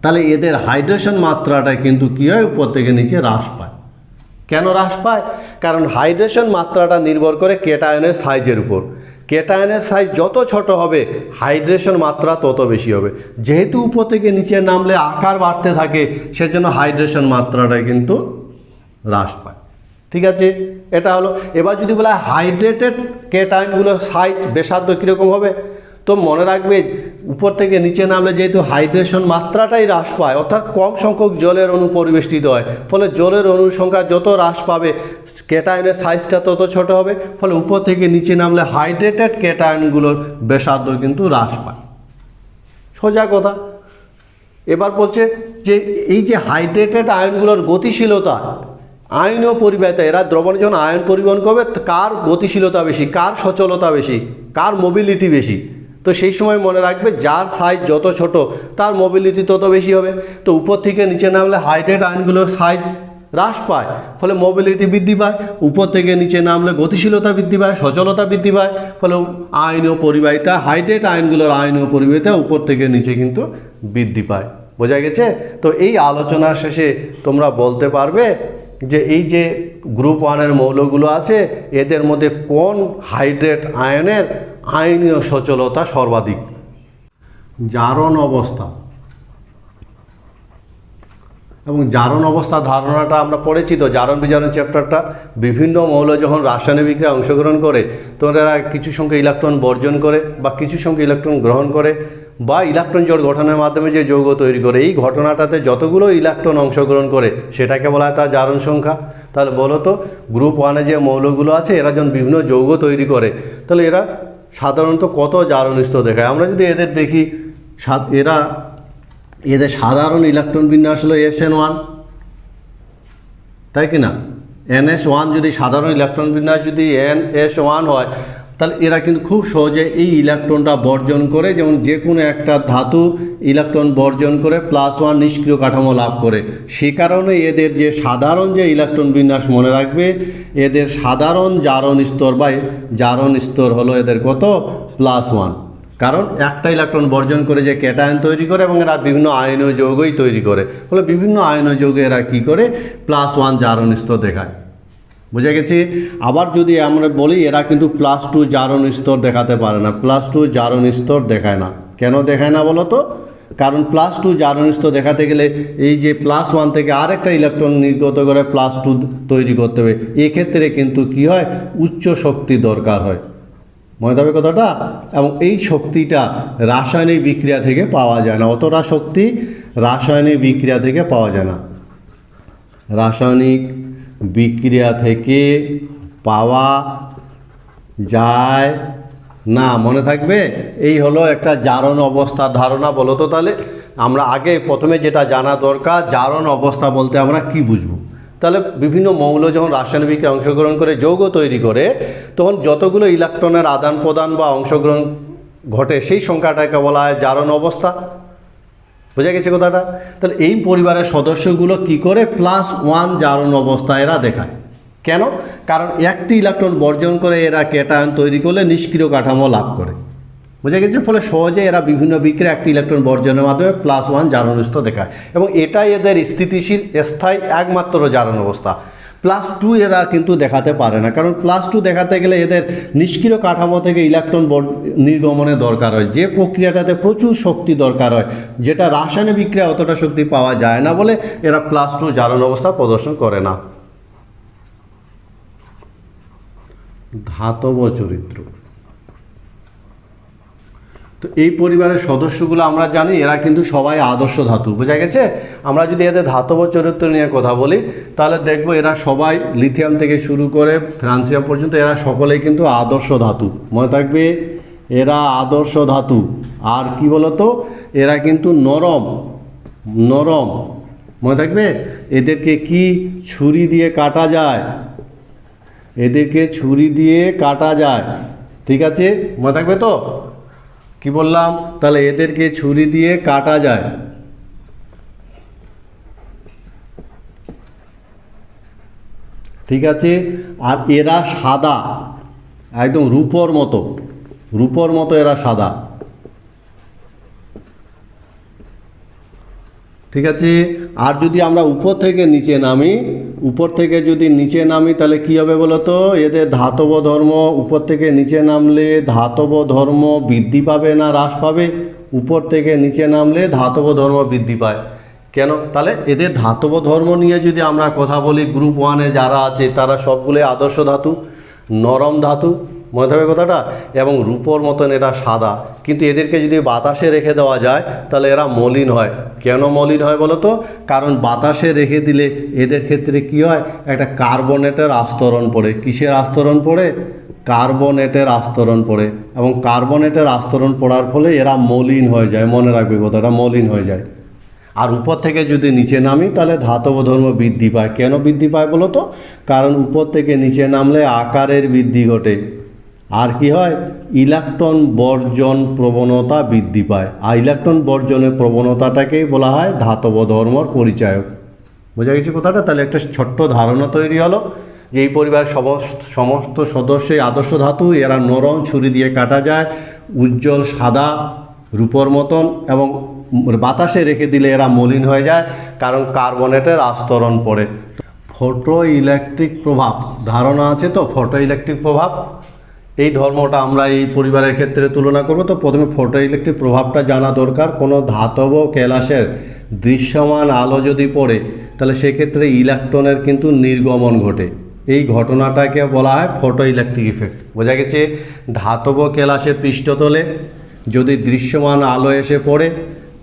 তাহলে এদের হাইড্রেশন মাত্রাটা কিন্তু কী হয়, উপর থেকে নিচে হ্রাস পায়। কেন হ্রাস পায়? কারণ হাইড্রেশন মাত্রাটা নির্ভর করে ক্যাটায়নের সাইজের উপর। ক্যাটায়নের সাইজ যত ছোট হবে হাইড্রেশন মাত্রা তত বেশি হবে। যেহেতু উপর থেকে নিচে নামলে আকার বাড়তে থাকে, সেজন্য হাইড্রেশন মাত্রাটা কিন্তু হ্রাস পায়। ঠিক আছে, এটা হলো। এবার যদি বলা হয় হাইড্রেটেড ক্যাটায়নগুলোর সাইজ ব্যাসার্ধ কীরকম হবে, তো মনে রাখবে উপর থেকে নিচে নামলে যেহেতু হাইড্রেশন মাত্রাটাই হ্রাস পায়, অর্থাৎ কম সংখ্যক জলের অণু পরিবেষ্টিত হয়, ফলে জলের অণুর সংখ্যা যত হ্রাস পাবে ক্যাটায়নের সাইজটা তত ছোট হবে, ফলে উপর থেকে নিচে নামলে হাইড্রেটেড ক্যাটায়নগুলোর ব্যাসার্ধ কিন্তু হ্রাস পায়। সোজা কথা। এবার বলছে যে এই যে হাইড্রেটেড আয়নগুলোর গতিশীলতা, আয়নীয় পরিবাহিতা, এরা দ্রবণে যখন আয়ন পরিবহন করবে কার গতিশীলতা বেশি, কার সচলতা বেশি, কার মোবিলিটি বেশি, তো সেই সময় মনে রাখবে যার সাইজ যত ছোট তার মোবিলিটি তত বেশি হবে। তো উপর থেকে নিচে নামলে হাইড্রেট আয়নগুলোর সাইজ হ্রাস পায়, ফলে মোবিলিটি বৃদ্ধি পায়। উপর থেকে নিচে নামলে গতিশীলতা বৃদ্ধি পায়, সচলতা বৃদ্ধি পায়, ফলে আয়নীয় পরিবাহিতা, হাইড্রেট আয়নগুলোর আয়নীয় পরিবাহিতা উপর থেকে নিচে কিন্তু বৃদ্ধি পায়। বোঝা গেছে? তো এই আলোচনার শেষে তোমরা বলতে পারবে যে এই যে গ্রুপ 1-এর মৌলগুলো আছে এদের মধ্যে কোন হাইড্রেট আয়নের আয়নীয় সচলতা সর্বাধিক। জারণ অবস্থা এবং জারণ অবস্থা ধারণাটা আমরা পড়েছি তো, জারণ বিজারণ চ্যাপ্টারটা। বিভিন্ন মৌল যখন রাসায়নিক বিক্রিয়ায় অংশগ্রহণ করে তখন এরা কিছু সংখ্যক ইলেকট্রন বর্জন করে বা কিছু সংখ্যক ইলেকট্রন গ্রহণ করে বা ইলেকট্রন জোড় গঠনের মাধ্যমে যে যৌগ তৈরি করে, এই ঘটনাটাতে যতগুলো ইলেকট্রন অংশগ্রহণ করে সেটাকে বলা হয় তার জারণ সংখ্যা। তাহলে বলো তো গ্রুপ 1-এ যে মৌলগুলো আছে এরা যখন বিভিন্ন যৌগ তৈরি করে তাহলে এরা সাধারণত কত জারণ স্তর দেখায়। আমরা যদি এদের দেখি, এদের সাধারণ ইলেকট্রন বিন্যাস হলো SN1, তাই কি না? NS1 যদি সাধারণ ইলেকট্রন বিন্যাস যদি NS1 হয় তাহলে এরা কিন্তু খুব সহজে এই ইলেকট্রনটা বর্জন করে, যেমন যে কোনো একটা ধাতু ইলেকট্রন বর্জন করে +1 নিষ্ক্রিয় কাঠামো লাভ করে। সে কারণে এদের যে সাধারণ যে ইলেকট্রন বিন্যাস মনে রাখবে, এদের সাধারণ জারণ স্তর বা জারণ স্তর হলো এদের কত? +1। কারণ একটা ইলেকট্রন বর্জন করে যে ক্যাটায়ন তৈরি করে এবং এরা বিভিন্ন আয়নীয় যৌগই তৈরি করে, ফলে বিভিন্ন আয়নীয় যৌগে এরা কী করে? +1 জারণ স্তর দেখায়। বুঝে গেছি? আবার যদি আমরা বলি এরা কিন্তু +2 জারণ স্তর দেখাতে পারে না, +2 জারণ স্তর দেখায় না। কেন দেখায় না বলো তো? কারণ +2 জারণ স্তর দেখাতে গেলে এই যে +1 থেকে আরেকটা ইলেকট্রন নির্গত করে +2 তৈরি করতে হবে। এক্ষেত্রে কিন্তু কি হয়? উচ্চ শক্তি দরকার হয়, মনে থাকবে কথাটা। এবং এই শক্তিটা রাসায়নিক বিক্রিয়া থেকে পাওয়া যায় না, অতটা শক্তি রাসায়নিক বিক্রিয়া থেকে পাওয়া যায় না, রাসায়নিক বিক্রিয়া থেকে পাওয়া যায় না, মনে থাকবে। এই হলো একটা জারণ অবস্থার ধারণা। বলো তো তাহলে আমরা আগে প্রথমে যেটা জানা দরকার, জারণ অবস্থা বলতে আমরা কি বুঝবো। তাহলে বিভিন্ন মৌল যখন রাসায়নিক বিক্রিয়ায় অংশগ্রহণ করে যৌগ তৈরি করে তখন যতগুলো ইলেকট্রনের আদান প্রদান বা অংশগ্রহণ ঘটে সেই সংখ্যাটাকে বলা হয় জারণ অবস্থা। বোঝা গেছে কথাটা? তাহলে এই পরিবারের সদস্যগুলো কি করে? +1 জারণ অবস্থা এরা দেখায়। কেন? কারণ একটি ইলেকট্রন বর্জন করে এরা ক্যাটায়ন তৈরি করলে নিষ্ক্রিয় কাঠামো লাভ করে। বোঝা গেছে? ফলে সহজে এরা বিভিন্ন বিক্রিয়া একটি ইলেকট্রন বর্জনের মাধ্যমে +1 জারণ স্তর দেখায় এবং এটাই এদের স্থিতিশীল স্থায়ী একমাত্র জারণ অবস্থা। +2 এরা কিন্তু দেখাতে পারে না, কারণ +2 দেখাতে গেলে এদের নিষ্ক্রিয় কাঠামো থেকে ইলেকট্রন নির্গমনের দরকার হয়, যে প্রক্রিয়াটাতে প্রচুর শক্তি দরকার হয়, যেটা রাসায়নিক বিক্রিয়া অতটা শক্তি পাওয়া যায় না বলে এরা +2 জারণ অবস্থা প্রদর্শন করে না। ধাতব চরিত্র। তো এই পরিবারের সদস্যগুলো আমরা জানি এরা কিন্তু সবাই আদর্শ ধাতু। বোঝা গেছে? আমরা যদি এদের ধাতব চরিত্র নিয়ে কথা বলি তাহলে দেখব এরা সবাই লিথিয়াম থেকে শুরু করে ফ্রান্সিয়াম পর্যন্ত এরা সকলেই কিন্তু আদর্শ ধাতু। মনে থাকবে এরা আদর্শ ধাতু। আর কি বলতো, এরা কিন্তু নরম নরম। মনে থাকবে এদেরকে কি ছুরি দিয়ে কাটা যায়, এদেরকে ছুরি দিয়ে কাটা যায়। ঠিক আছে, মনে থাকবে তো কি বললাম? তাহলে এদেরকে ছুরি দিয়ে কাটা যায়। ঠিক আছে, আর এরা সাদা, একদম রূপোর মতো, রূপোর মতো এরা সাদা। ঠিক আছে, আর যদি আমরা উপর থেকে নিচে নামি, উপর থেকে যদি নিচে নামি তাহলে কী হবে বলো তো? এদের ধাতব ধর্ম উপর থেকে নিচে নামলে ধাতব ধর্ম বৃদ্ধি পাবে না হ্রাস পাবে? উপর থেকে নিচে নামলে ধাতব ধর্ম বৃদ্ধি পায়। কেন? তাহলে এদের ধাতব ধর্ম নিয়ে যদি আমরা কথা বলি, গ্রুপ 1-এ যারা আছে তারা সবগুলোই আদর্শ ধাতু, নরম ধাতু। মনে থাকবে কথাটা? এবং রূপোর মতন এরা সাদা, কিন্তু এদেরকে যদি বাতাসে রেখে দেওয়া যায় তাহলে এরা মলিন হয়। কেন মলিন হয় বলো তো? কারণ বাতাসে রেখে দিলে এদের ক্ষেত্রে কি হয়? একটা কার্বনেটের আস্তরণ পড়ে। কিসের আস্তরণ পড়ে? কার্বনেটের আস্তরণ পড়ে, এবং কার্বনেটের আস্তরণ পড়ার ফলে এরা মলিন হয়ে যায়। মনে রাখবে কথাটা, মলিন হয়ে যায়। আর উপর থেকে যদি নিচে নামি তাহলে ধাতব ধর্ম বৃদ্ধি পায়। কেন বৃদ্ধি পায় বলো তো? কারণ উপর থেকে নিচে নামলে আকারের বৃদ্ধি ঘটে, আর কি হয়? ইলেকট্রন বর্জন প্রবণতা বৃদ্ধি পায়। আর ইলেকট্রন বর্জনের প্রবণতাটাকেই বলা হয় ধাতব ধর্মর পরিচায়ক। বোঝা গেছে কথাটা? তাহলে একটা ছোট্ট ধারণা তৈরি হলো যে এই পরিবারের সমস্ত সদস্যই আদর্শ ধাতু। এরা নরম, ছুরি দিয়ে কাটা যায়, উজ্জ্বল সাদা রূপোর মতন, এবং বাতাসে রেখে দিলে এরা মলিন হয়ে যায়, কারণ কার্বনেটের আস্তরণ পড়ে। ফটো ইলেকট্রিক প্রভাব ধারণা আছে তো? ফটো ইলেকট্রিক প্রভাব এই ধর্মটা আমরা এই পরিবারের ক্ষেত্রে তুলনা করব। তো প্রথমে ফটো ইলেকট্রিক প্রভাবটা জানা দরকার। কোনো ধাতব কেলাসের দৃশ্যমান আলো যদি পড়ে তাহলে সেক্ষেত্রে ইলেকট্রনের কিন্তু নির্গমন ঘটে। এই ঘটনাটাকে বলা হয় ফটো ইলেকট্রিক ইফেক্ট। বোঝা গেছে? ধাতব কেলাসের পৃষ্ঠতলে যদি দৃশ্যমান আলো এসে পড়ে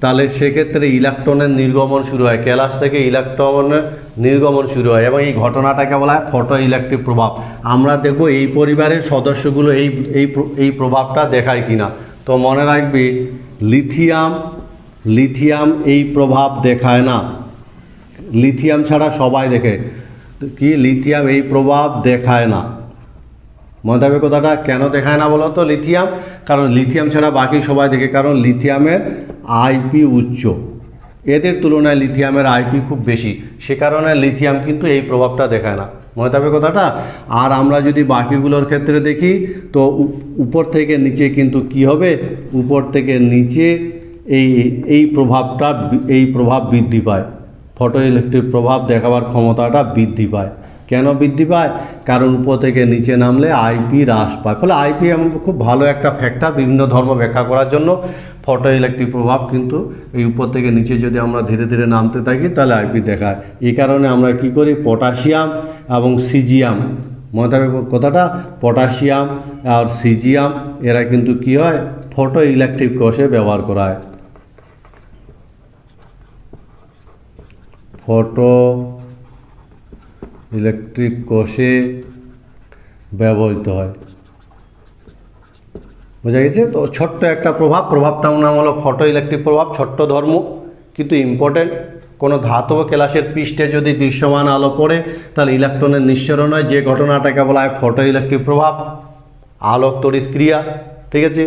তাহলে সেক্ষেত্রে ইলেকট্রনের নির্গমন শুরু হয়, কেলাস থেকে ইলেকট্রনের নির্গমন শুরু হয়, এবং এই ঘটনাটাকে বলা হয় ফটো ইলেকট্রিক প্রভাব। আমরা দেখব এই পরিবারের সদস্যগুলো এই প্রভাবটা দেখায় কিনা। তো মনে রাখবি, লিথিয়াম এই প্রভাব দেখায় না। লিথিয়াম ছাড়া সবাই দেখে কি? লিথিয়াম এই প্রভাব দেখায় না। মনে থাকবে কথাটা। কেন দেখায় না বলো তো লিথিয়াম? কারণ লিথিয়াম ছাড়া বাকি সবাই দেখে, কারণ লিথিয়ামের আইপি উচ্চ, এদের তুলনায় লিথিয়ামের আইপি খুব বেশি, সে কারণে লিথিয়াম কিন্তু এই প্রভাবটা দেখায় না। মনে থাকবে কথাটা। আর আমরা যদি বাকিগুলোর ক্ষেত্রে দেখি তো উপর থেকে নিচে কিন্তু কি হবে? উপর থেকে নিচে এই প্রভাব বৃদ্ধি পায়। ফটো ইলেকট্রিক প্রভাব দেখাবার ক্ষমতাটা বৃদ্ধি পায়। কেন বৃদ্ধি পায়? কারণ উপর থেকে নিচে নামলে আইপি হ্রাস পায়। ফলে আইপি এমন খুব ভালো একটা ফ্যাক্টর বিভিন্ন ধর্ম ব্যাখ্যা করার জন্য। ফটো ইলেকট্রিক প্রভাব কিন্তু এই উপর থেকে নিচে যদি আমরা ধীরে ধীরে নামতে থাকি তাহলে আইপি দেখায়। এই কারণে আমরা কি করি? পটাশিয়াম এবং সিজিয়াম, মনে থাকবে কথাটা, পটাশিয়াম আর সিজিয়াম এরা কিন্তু কি হয়? ফটো ইলেকট্রিক কোষে ব্যবহার করা হয়। ফটো ইলেকট্রিক কোষে ব্যবহৃত হয়। বোঝা গেছে? তো ছোট্ট একটা প্রভাবটার নাম হলো ফটো ইলেকট্রিক প্রভাব। ছোট্ট ধর্ম কিন্তু ইম্পর্টেন্ট। কোনো ধাতব কেলাসের পৃষ্ঠে যদি দৃশ্যমান আলো পড়ে তাহলে ইলেকট্রনের নিঃসরণ হয়, যে ঘটনাটাকে বলা হয় ফটো ইলেকট্রিক প্রভাব, আলোক তড়িৎ ক্রিয়া। ঠিক আছে?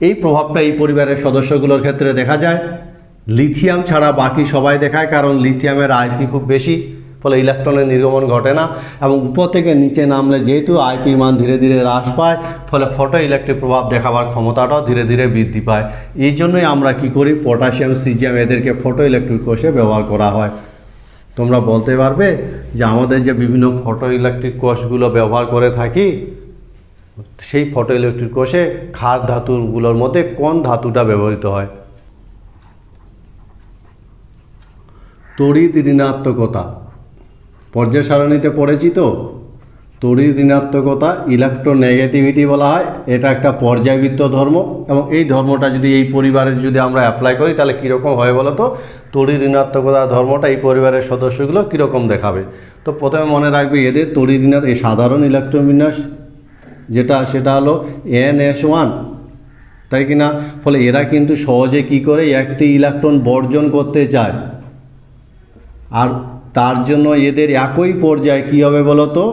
এই প্রভাবটা এই পরিবারের সদস্যগুলোর ক্ষেত্রে দেখা যায়। লিথিয়াম ছাড়া বাকি সবাই দেখায়, কারণ লিথিয়ামের আইপি খুব বেশি, ফলে ইলেকট্রনের নির্গমন ঘটে না, এবং উপর থেকে নিচে নামলে যেহেতু আইপির মান ধীরে ধীরে হ্রাস পায়, ফলে ফটো ইলেকট্রিক প্রভাব দেখাবার ক্ষমতাটাও ধীরে ধীরে বৃদ্ধি পায়। এই জন্যই আমরা কি করি? পটাশিয়াম, সিজিয়াম এদেরকে ফটো ইলেকট্রিক কোষে ব্যবহার করা হয়। তোমরা বলতে পারবে যে আমাদের যে বিভিন্ন ফটো ইলেকট্রিক কোষগুলো ব্যবহার করে থাকি, সেই ফটো ইলেকট্রিক কোষে ক্ষার ধাতুগুলোর মধ্যে কোন ধাতুটা ব্যবহৃত হয়? তড়িৎ ঋণাত্মকতা পর্যায় সারণীতে পড়েছি তো। তড়িৎ ঋণাত্মকতা ইলেকট্রোনেগেটিভিটি বলা হয়। এটা একটা পর্যায়বৃত্ত ধর্ম, এবং এই ধর্মটা যদি এই পরিবারে যদি আমরা অ্যাপ্লাই করি তাহলে কীরকম হয় বলো তো? তড়িৎ ঋণাত্মকতা ধর্মটা এই পরিবারের সদস্যগুলো কীরকম দেখাবে? তো প্রথমে মনে রাখবে এদের তড়িৎ ঋণাত্মক এই সাধারণ ইলেকট্রন বিন্যাস সেটা হলো NS1, তাই কি না? ফলে এরা কিন্তু সহজে কি করে? একটি ইলেকট্রন বর্জন করতে চায়, আর তার জন্য এদের একই পর্যায়ে কী হবে বলো তো?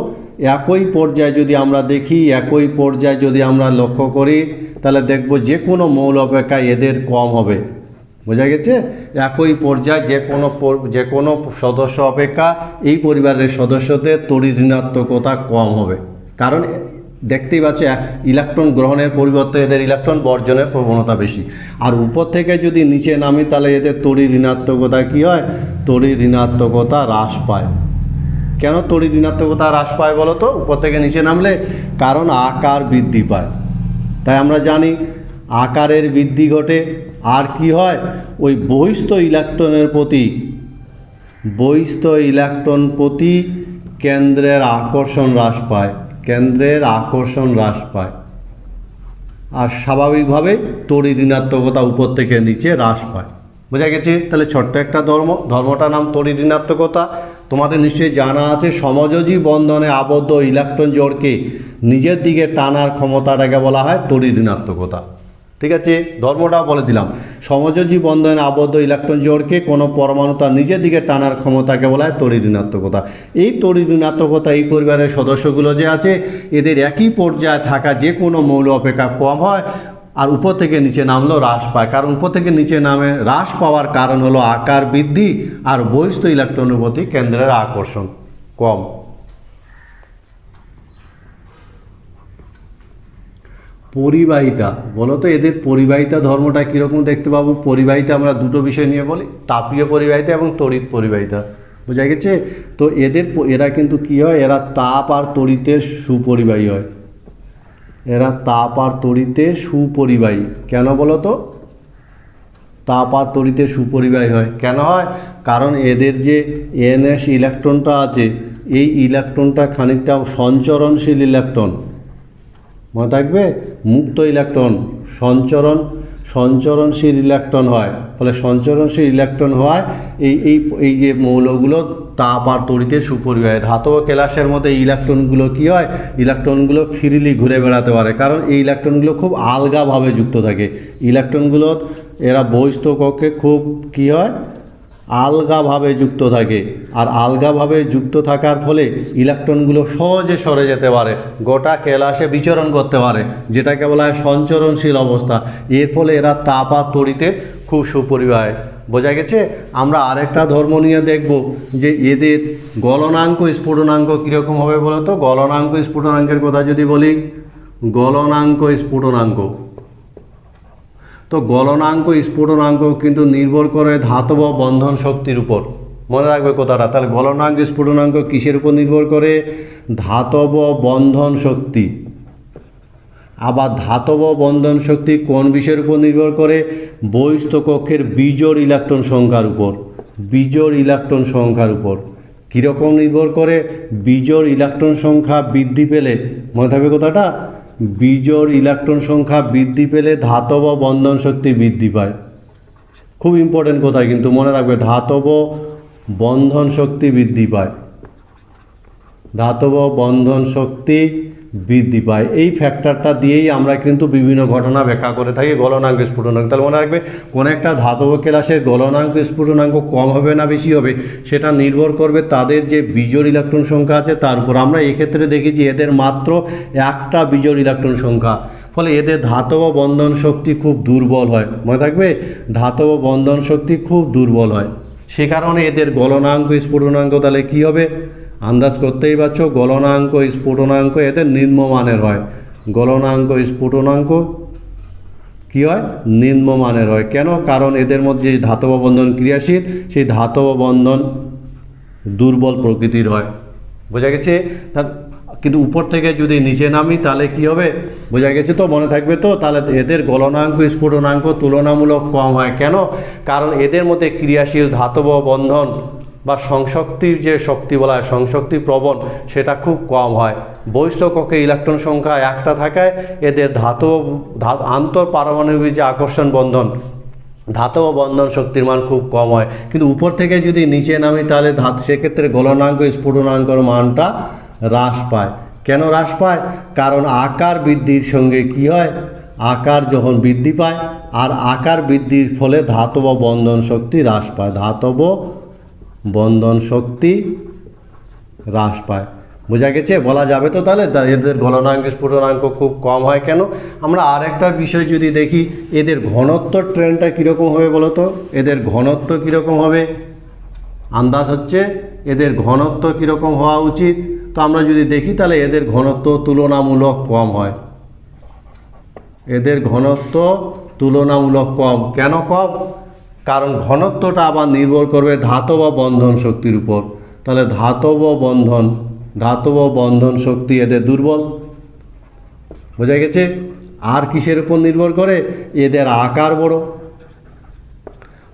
একই পর্যায়ে যদি আমরা দেখি, একই পর্যায়ে যদি আমরা লক্ষ্য করি তাহলে দেখব যে কোনো মৌল অপেক্ষা এদের কম হবে। বোঝা গেছে? একই পর্যায়ে যে কোনো সদস্য অপেক্ষা এই পরিবারের সদস্যদের তড়িৎ ঋণাত্মকতা কম হবে, কারণ দেখতেই পাচ্ছ ইলেকট্রন গ্রহণের পরিবর্তে এদের ইলেকট্রন বর্জনের প্রবণতা বেশি। আর উপর থেকে যদি নিচে নামি তাহলে এদের তড়িৎ ঋণাত্মকতা কী হয়? তড়িৎ ঋণাত্মকতা হ্রাস পায়। কেন তড়িৎ ঋণাত্মকতা হ্রাস পায় বলো তো উপর থেকে নিচে নামলে? কারণ আকার বৃদ্ধি পায়। তাই আমরা জানি আকারের বৃদ্ধি ঘটে। আর কি হয়? ওই বহিস্থ ইলেকট্রন প্রতি কেন্দ্রের আকর্ষণ হ্রাস পায়, আর স্বাভাবিকভাবে তড়িৎ ঋণাত্মকতা উপর থেকে নিচে হ্রাস পায়। বোঝা গেছে? তাহলে ছোট্ট একটা ধর্মটার নাম তড়িৎ ঋণাত্মকতা। তোমাদের নিশ্চয়ই জানা আছে সমযোজী বন্ধনে আবদ্ধ ইলেকট্রন জোড়কে নিজের দিকে টানার ক্ষমতাটাকে বলা হয় তড়িৎ ঋণাত্মকতা। ঠিক আছে? ধর্মটাও বলে দিলাম। সমযোজী বন্ধনে আবদ্ধ ইলেকট্রন জোড়কে কোনো পরমাণু তার নিজের দিকে টানার ক্ষমতাকে বলা হয় তড়িৎ ঋণাত্মকতা। এই তড়িৎ ঋণাত্মকতা এই পরিবারের সদস্যগুলো যে আছে এদের একই পর্যায়ে থাকা যে কোনো মৌল অপেক্ষা কম হয়, আর উপর থেকে নিচে নামলেও হ্রাস পায়। কারণ উপর থেকে নিচে নামে হ্রাস পাওয়ার কারণ হলো আকার বৃদ্ধি আর বহিস্থ ইলেকট্রনের প্রতি কেন্দ্রের আকর্ষণ কম। পরিবাহিতা, বলো তো এদের পরিবাহিতা ধর্মটা কীরকম দেখতে পাবো? পরিবাহিতা আমরা দুটো বিষয় নিয়ে বলি, তাপীয় পরিবাহিতা এবং তড়িৎ পরিবাহিতা। বোঝা গেছে? তো এরা কিন্তু কী হয়, এরা তাপ আর তড়িতের সুপরিবাহী হয়। এরা তাপ আর তড়িতের সুপরিবাহী। কেন বলো তো তাপ আর তড়িতের সুপরিবাহী হয়? কেন হয়? কারণ এদের যে এনএস ইলেকট্রনটা আছে, এই ইলেকট্রনটা খানিকটা সঞ্চরণশীল ইলেকট্রন। মনে থাকবে, মুক্ত ইলেকট্রন সঞ্চরণশীল ইলেকট্রন হয়। ফলে সঞ্চরণশীল ইলেকট্রন হয় এই যে মৌলগুলো তাপ আর তড়িতের সুপরিবাহী। ধাতব কেলাসের মধ্যে ইলেকট্রনগুলো কী হয়, ইলেকট্রনগুলো ফ্রিলি ঘুরে বেড়াতে পারে, কারণ এই ইলেকট্রনগুলো খুব আলগাভাবে যুক্ত থাকে। ইলেকট্রনগুলো এরা বহিস্থ কক্ষে খুব কী হয়, আলগাভাবে যুক্ত থাকে। আর আলগাভাবে যুক্ত থাকার ফলে ইলেকট্রনগুলো সহজে সরে যেতে পারে, গোটা কেলাসে বিচরণ করতে পারে, যেটাকে বলা হয় সঞ্চরণশীল অবস্থা। এর ফলে এরা তাপ আর তড়িতে খুব সুপরিবাহী। বোঝা গেছে? আমরা আরেকটা ধর্ম নিয়ে দেখব যে এদের গলনাঙ্ক স্ফুটনাঙ্ক কীরকম হবে বলো তো? গলনাঙ্ক স্ফুটনাঙ্কের কথা যদি বলি, গলনাঙ্ক স্ফুটনাঙ্ক, তো গলনাঙ্ক স্ফুটনাঙ্ক কিন্তু নির্ভর করে ধাতব বন্ধন শক্তির উপর। মনে রাখবে কথাটা। তাহলে গলনাঙ্ক স্ফুটনাঙ্ক কিসের উপর নির্ভর করে? ধাতব বন্ধন শক্তি। আবার ধাতব বন্ধন শক্তি কোন বিষয়ের উপর নির্ভর করে? বহিস্থ কক্ষের বিজোড় ইলেকট্রন সংখ্যার উপর। বিজোড় ইলেকট্রন সংখ্যার উপর কীরকম নির্ভর করে? বিজোড় ইলেকট্রন সংখ্যা বৃদ্ধি পেলে, মনে থাকবে কথাটা, বিজোড় ইলেকট্রন সংখ্যা বৃদ্ধি পেলে ধাতব বন্ধন শক্তি বৃদ্ধি পায়। খুব ইম্পর্টেন্ট কথা কিন্তু, মনে রাখবে, ধাতব বন্ধন শক্তি বৃদ্ধি পায়। ধাতব বন্ধন শক্তি বৃদ্ধি পায়। এই ফ্যাক্টরটা দিয়েই আমরা কিন্তু বিভিন্ন ঘটনা ব্যাখ্যা করে থাকি গলনাঙ্ক স্ফুটনাঙ্ক। তাহলে মনে রাখবে, কোনো একটা ধাতব কেলাসের গলনাঙ্ক স্ফুটনাঙ্ক কম হবে না বেশি হবে, সেটা নির্ভর করবে তাদের যে বিজোড় ইলেকট্রন সংখ্যা আছে তার উপর। আমরা এক্ষেত্রে দেখেছি এদের মাত্র একটা বিজোড় ইলেকট্রন সংখ্যা, ফলে এদের ধাতব বন্ধন শক্তি খুব দুর্বল হয়। মনে থাকবে, ধাতব বন্ধন শক্তি খুব দুর্বল হয়। সে কারণে এদের গলনাঙ্ক স্ফুটনাঙ্ক তাহলে কী হবে? আন্দাজ করতেই পারছো, গলনাঙ্ক স্ফুটনাঙ্ক এদের নিম্নমানের হয়। গলনাঙ্ক স্ফুটনাঙ্ক কী হয়? নিম্নমানের হয়। কেন? কারণ এদের মধ্যে যে ধাতব বন্ধন ক্রিয়াশীল, সেই ধাতব বন্ধন দুর্বল প্রকৃতির হয়। বোঝা গেছে? কিন্তু উপর থেকে যদি নিচে নামি তাহলে কি হবে? বোঝা গেছে তো? মনে থাকবে তো? তাহলে এদের গলনাঙ্ক স্ফুটনাঙ্ক তুলনামূলক কম হয়। কেন? কারণ এদের মধ্যে ক্রিয়াশীল ধাতব বন্ধন বা সংশক্তির যে শক্তি বলা হয়, সংশক্তি প্রবণ, সেটা খুব কম হয়। বহিস্থ কক্ষে ইলেকট্রন সংখ্যা একটা থাকায় এদের আন্তঃপারমাণবিক যে আকর্ষণ বন্ধন, ধাতব বন্ধন শক্তির মান খুব কম হয়। কিন্তু উপর থেকে যদি নিচে নামি তাহলে সেক্ষেত্রে গলনাঙ্ক স্ফুটনাঙ্কর মানটা হ্রাস পায়। কেন হ্রাস পায়? কারণ আকার বৃদ্ধির সঙ্গে কি হয়? আকার যখন বৃদ্ধি পায়, আর আকার বৃদ্ধির ফলে ধাতব বন্ধন শক্তি হ্রাস পায়। ধাতব বন্ধন শক্তি হ্রাস পায়। বোঝা গেছে? বলা যাবে তো তাহলে এদের গলনাঙ্ক স্ফুটনাঙ্ক খুব কম হয় কেন? আমরা আরেকটা বিষয় যদি দেখি, এদের ঘনত্ব ট্রেন্ডটা কীরকম হবে বলো তো? এদের ঘনত্ব কীরকম হবে? আন্দাজ হচ্ছে এদের ঘনত্ব কীরকম হওয়া উচিত? তো আমরা যদি দেখি তাহলে এদের ঘনত্ব তুলনামূলক কম হয়। এদের ঘনত্ব তুলনামূলক কম। কেন কম? কারণ ঘনত্বটা আবার নির্ভর করবে ধাতব বন্ধন শক্তির উপর। তাহলে ধাতব বন্ধন শক্তি এদের দুর্বল। বোঝা গেছে? আর কিসের উপর নির্ভর করে? এদের আকার বড়।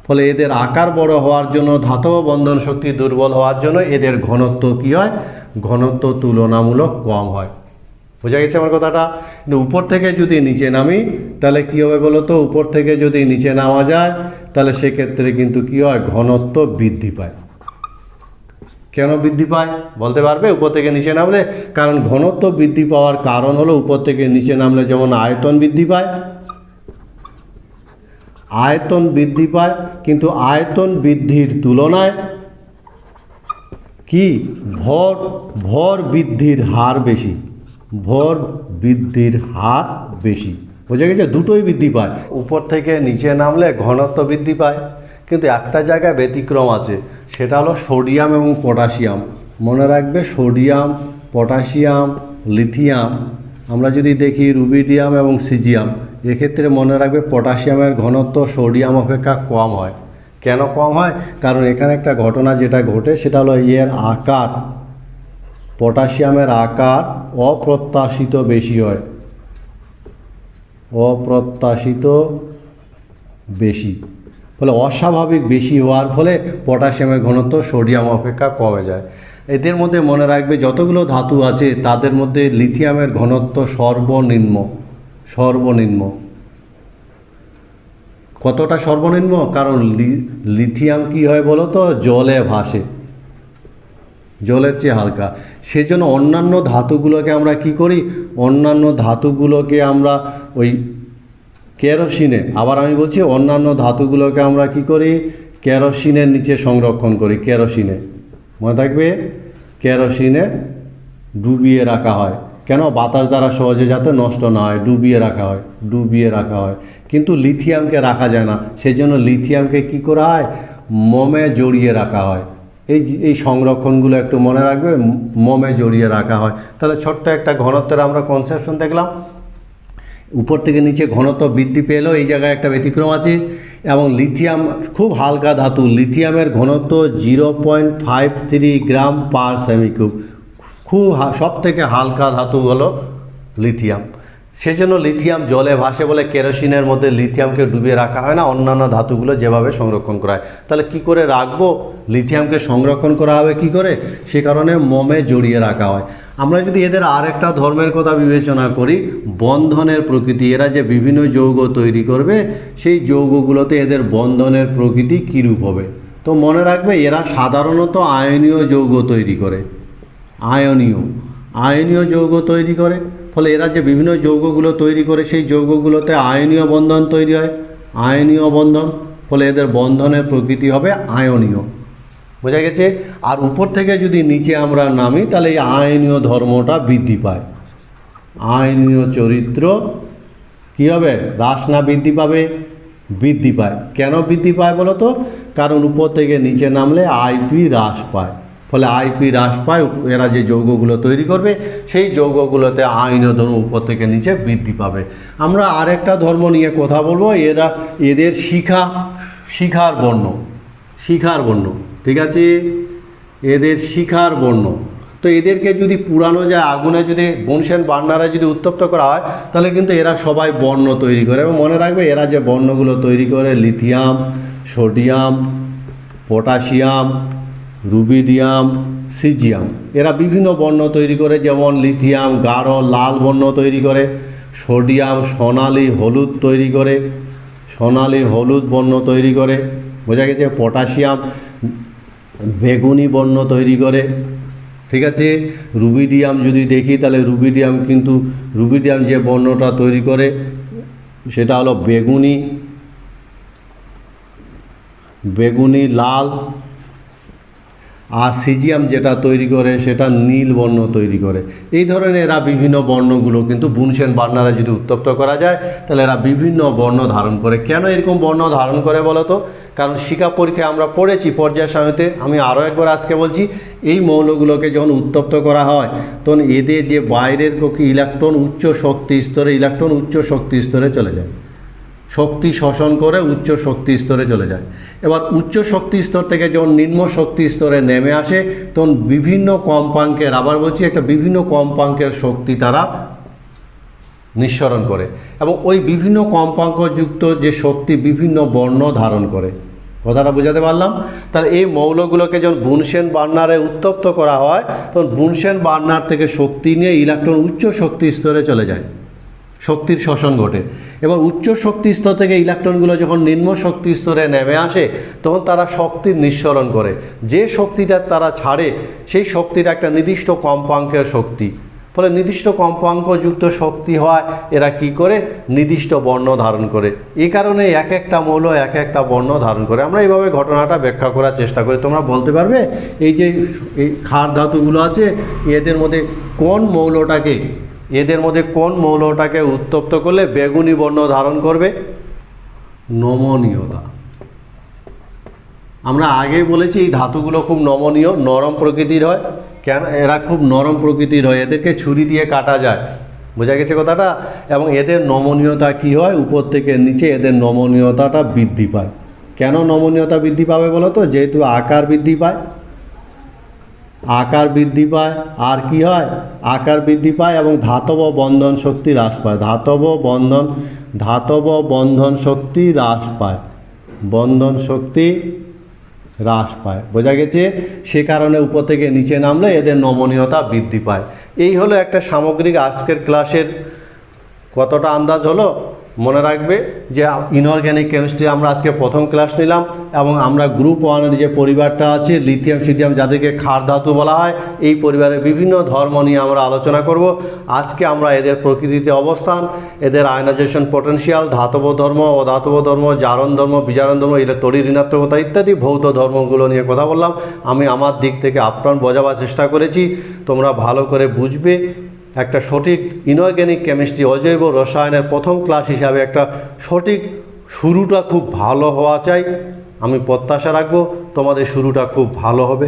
ফলে এদের আকার বড় হওয়ার জন্য, ধাতব বন্ধন শক্তি দুর্বল হওয়ার জন্য এদের ঘনত্ব কী হয়? ঘনত্ব তুলনামূলক কম হয়। বোঝা গেছে আমার কথাটা? কিন্তু উপর থেকে যদি নিচে নামি তাহলে কী হবে বলো তো? উপর থেকে যদি নিচে নামা যায় তাহলে সেক্ষেত্রে কিন্তু কী হয়? ঘনত্ব বৃদ্ধি পায়। কেন বৃদ্ধি পায় বলতে পারবে? উপর থেকে নিচে নামলে, কারণ ঘনত্ব বৃদ্ধি পাওয়ার কারণ হলো উপর থেকে নিচে নামলে যেমন আয়তন বৃদ্ধি পায়, আয়তন বৃদ্ধি পায়, কিন্তু আয়তন বৃদ্ধির তুলনায় কি ভর বৃদ্ধির হার বেশি। ভর বৃদ্ধির হার বেশি। বোঝা গেছে? দুটোই বৃদ্ধি পায়। উপর থেকে নিচে নামলে ঘনত্ব বৃদ্ধি পায়, কিন্তু একটা জায়গায় ব্যতিক্রম আছে, সেটা হলো সোডিয়াম এবং পটাশিয়াম। মনে রাখবে, সোডিয়াম, পটাশিয়াম, লিথিয়াম আমরা যদি দেখি রুবিডিয়াম এবং সিজিয়াম, এক্ষেত্রে মনে রাখবে পটাশিয়ামের ঘনত্ব সোডিয়াম অপেক্ষা কম হয়। কেন কম হয়? কারণ এখানে একটা ঘটনা যেটা ঘটে সেটা হলো এর আকার, পটাশিয়ামের আকার অপ্রত্যাশিত বেশি হয়, অপ্রত্যাশিত বেশি, ফলে অস্বাভাবিক বেশি হওয়ার ফলে পটাশিয়ামের ঘনত্ব সোডিয়াম অপেক্ষা কমে যায়। এদের মধ্যে মনে রাখবে যতগুলো ধাতু আছে তাদের মধ্যে লিথিয়ামের ঘনত্ব সর্বনিম্ন। কতটা সর্বনিম্ন? কারণ লিথিয়াম কি হয় বলো তো, জলে ভাসে, জলের চেয়ে হালকা। সেজন্য অন্যান্য ধাতুগুলোকে আমরা কি করি, অন্যান্য ধাতুগুলোকে আমরা ওই কেরোসিনে, আবার আমি বলছি অন্যান্য ধাতুগুলোকে আমরা কি করি, কেরোসিনের নিচে সংরক্ষণ করি। কেরোসিনে, মনে থাকবে, কেরোসিনে ডুবিয়ে রাখা হয়। কেন? বাতাস দ্বারা সহজে যাতে নষ্ট না হয়, ডুবিয়ে রাখা হয়। কিন্তু লিথিয়ামকে রাখা যায় না, সেই জন্য লিথিয়ামকে কী করা হয়, মোমে জড়িয়ে রাখা হয়। এই সংরক্ষণগুলো একটু মনে রাখবে, মোমে জড়িয়ে রাখা হয়। তাহলে ছোট্ট একটা ঘনত্বের আমরা কনসেপশন দেখলাম। উপর থেকে নিচে ঘনত্ব বৃদ্ধি পেলেও এই জায়গায় একটা ব্যতিক্রম আছে। এবং লিথিয়াম খুব হালকা ধাতু, লিথিয়ামের ঘনত্ব 0.53 গ্রাম পার সেমিকিউব, খুব সব থেকে হালকা ধাতু হলো লিথিয়াম। সেজন্য লিথিয়াম জলে ভাসে বলে কেরোসিনের মধ্যে লিথিয়ামকে ডুবিয়ে রাখা হয় না, অন্যান্য ধাতুগুলো যেভাবে সংরক্ষণ করা হয়। তাহলে কি করে রাখবো, লিথিয়ামকে সংরক্ষণ করা হবে কি করে, সে কারণে মোমে জড়িয়ে রাখা হয়। আমরা যদি এদের আরেকটা ধর্মের কথা বিবেচনা করি, বন্ধনের প্রকৃতি, এরা যে বিভিন্ন যৌগ তৈরি করবে সেই যৌগগুলোতে এদের বন্ধনের প্রকৃতি কীরূপ হবে। তো মনে রাখবে এরা সাধারণত আয়নীয় যৌগ তৈরি করে, আয়নীয় যৌগ তৈরি করে। ফলে এরা যে বিভিন্ন যৌগগুলো তৈরি করে সেই যৌগগুলোতে আয়নীয় বন্ধন তৈরি হয়, আয়নীয় বন্ধন, ফলে এদের বন্ধনের প্রকৃতি হবে আয়নীয়। বোঝা গেছে? আর উপর থেকে যদি নিচে আমরা নামি তাহলে এই আয়নীয় ধর্মটা বৃদ্ধি পায়, আয়নীয় চরিত্র কী হবে, হ্রাস না বৃদ্ধি পাবে, বৃদ্ধি পায়। কেন বৃদ্ধি পায় বলো তো? কারণ উপর থেকে নিচে নামলে আইপি হ্রাস পায়, ফলে আইপি হ্রাস পায়। এরা যে যৌগগুলো তৈরি করবে সেই যৌগগুলোতে আয়নীয় ধর্ম উপর থেকে নিচে বৃদ্ধি পাবে। আমরা আরেকটা ধর্ম নিয়ে কথা বলবো, এদের শিখার বর্ণ, ঠিক আছে, এদের শিখার বর্ণ। তো এদেরকে যদি পুরানো যায় আগুনে, যদি বুনসেন বার্নারে যদি উত্তপ্ত করা হয় তাহলে কিন্তু এরা সবাই বর্ণ তৈরি করে। এবং মনে রাখবে এরা যে বর্ণগুলো তৈরি করে, lithium, sodium, potassium, rubidium, caesium, এরা বিভিন্ন বর্ণ তৈরি করে। যেমন লিথিয়াম গাঢ় লাল বর্ণ তৈরি করে, সোডিয়াম সোনালি হলুদ তৈরি করে, সোনালি হলুদ বর্ণ তৈরি করে, বোঝা গেছে। পটাশিয়াম বেগুনি বর্ণ তৈরি করে, ঠিক আছে। রুবিডিয়াম যদি দেখি তাহলে রুবিডিয়াম যে বর্ণটা তৈরি করে সেটা হলো বেগুনি লাল, আর সিজিয়াম যেটা তৈরি করে সেটা নীল বর্ণ তৈরি করে। এই ধরনের এরা বিভিন্ন বর্ণগুলো কিন্তু বুনসেন বার্নারে যদি উত্তপ্ত করা যায় তাহলে এরা বিভিন্ন বর্ণ ধারণ করে। কেন এরকম বর্ণ ধারণ করে বলো তো? কারণ শিক্ষা পরীক্ষায় আমরা পড়েছি পর্যায় সারণীতে, আমি আরও একবার আজকে বলছি, এই মৌলগুলোকে যখন উত্তপ্ত করা হয় তখন এদের যে বাইরের কক্ষে ইলেকট্রন উচ্চ শক্তি স্তরে চলে যায়, শক্তি শোষণ করে উচ্চ শক্তি স্তরে চলে যায়। এবার উচ্চ শক্তি স্তর থেকে যখন নিম্ন শক্তি স্তরে নেমে আসে তখন বিভিন্ন কম্পাঙ্কের, আবার বলছি একটা বিভিন্ন কম্পাঙ্কের শক্তি তারা নিঃসরণ করে, এবং ওই বিভিন্ন কম্পাঙ্কযুক্ত যে শক্তি বিভিন্ন বর্ণ ধারণ করে। কথাটা বোঝাতে পারলাম? তাহলে এই মৌলগুলোকে যখন বুনসেন বার্নারে উত্তপ্ত করা হয় তখন বুনসেন বার্নার থেকে শক্তি নিয়ে ইলেকট্রন উচ্চ শক্তি স্তরে চলে যায়, শক্তির শোষণ ঘটে। এবং উচ্চ শক্তি স্তর থেকে ইলেকট্রনগুলো যখন নিম্ন শক্তি স্তরে নেমে আসে তখন তারা শক্তির নিঃসরণ করে। যে শক্তিটা তারা ছাড়ে সেই শক্তিটা একটা নির্দিষ্ট কম্পাঙ্কের শক্তি, ফলে নির্দিষ্ট কম্পাঙ্কযুক্ত শক্তি হয় এরা কি করে, নির্দিষ্ট বর্ণ ধারণ করে। এই কারণে এক একটা মৌল এক একটা বর্ণ ধারণ করে। আমরা এইভাবে ঘটনাটা ব্যাখ্যা করার চেষ্টা করি। তোমরা বলতে পারবে এই যে এই ক্ষার ধাতুগুলো আছে এদের মধ্যে কোন মৌলটাকে উত্তপ্ত করলে বেগুনি বর্ণ ধারণ করবে? নমনীয়তা। আমরা আগেই বলেছি এই ধাতুগুলো খুব নরম প্রকৃতির হয়। কেন? এরা খুব নরম প্রকৃতির হয়, এদেরকে ছুরি দিয়ে কাটা যায়, বোঝা গেছে কথাটা? এবং এদের নমনীয়তা কী হয়, উপর থেকে নিচে এদের নমনীয়তাটা বৃদ্ধি পায়। কেন নমনীয়তা বৃদ্ধি পাবে বলো তো? যেহেতু আকার বৃদ্ধি পায়, আকার বৃদ্ধি পায়, আর কি হয়, আকার বৃদ্ধি পায় এবং ধাতব বন্ধন শক্তি হ্রাস পায়। ধাতব বন্ধন শক্তি হ্রাস পায়, বন্ধন শক্তি হ্রাস পায়। বোঝা গেছে? সে কারণে উপর থেকে নিচে নামলে এদের নমনীয়তা বৃদ্ধি পায়। এই হলো একটা সামগ্রিক আজকের ক্লাসের। কতটা আন্দাজ হলো? মনে রাখবে যে ইনঅর্গ্যানিক কেমিস্ট্রি আমরা আজকে প্রথম ক্লাস নিলাম এবং আমরা গ্রুপ ওয়ানের যে পরিবারটা আছে লিথিয়াম সিডিয়াম যাদেরকে ক্ষার ধাতু বলা হয়, এই পরিবারের বিভিন্ন ধর্ম নিয়ে আমরা আলোচনা করব। আজকে আমরা এদের প্রকৃতিতে অবস্থান, এদের আয়নাইজেশন পটেনশিয়াল, ধাতব ধর্ম, অধাতব ধর্ম, জারণ ধর্ম, বিজারণ ধর্ম, এদের তড়িৎ ঋণাত্মকতা ইত্যাদি ভৌত ধর্মগুলো নিয়ে কথা বললাম। আমি আমার দিক থেকে আপ্রাণ বোঝাবার চেষ্টা করেছি, তোমরা ভালো করে বুঝবে। একটা সঠিক ইনঅর্গ্যানিক কেমিস্ট্রি অজৈব রসায়নের প্রথম ক্লাস হিসাবে একটা সঠিক শুরুটা খুব ভালো হওয়া চাই। আমি প্রত্যাশা রাখবো তোমাদের শুরুটা খুব ভালো হবে।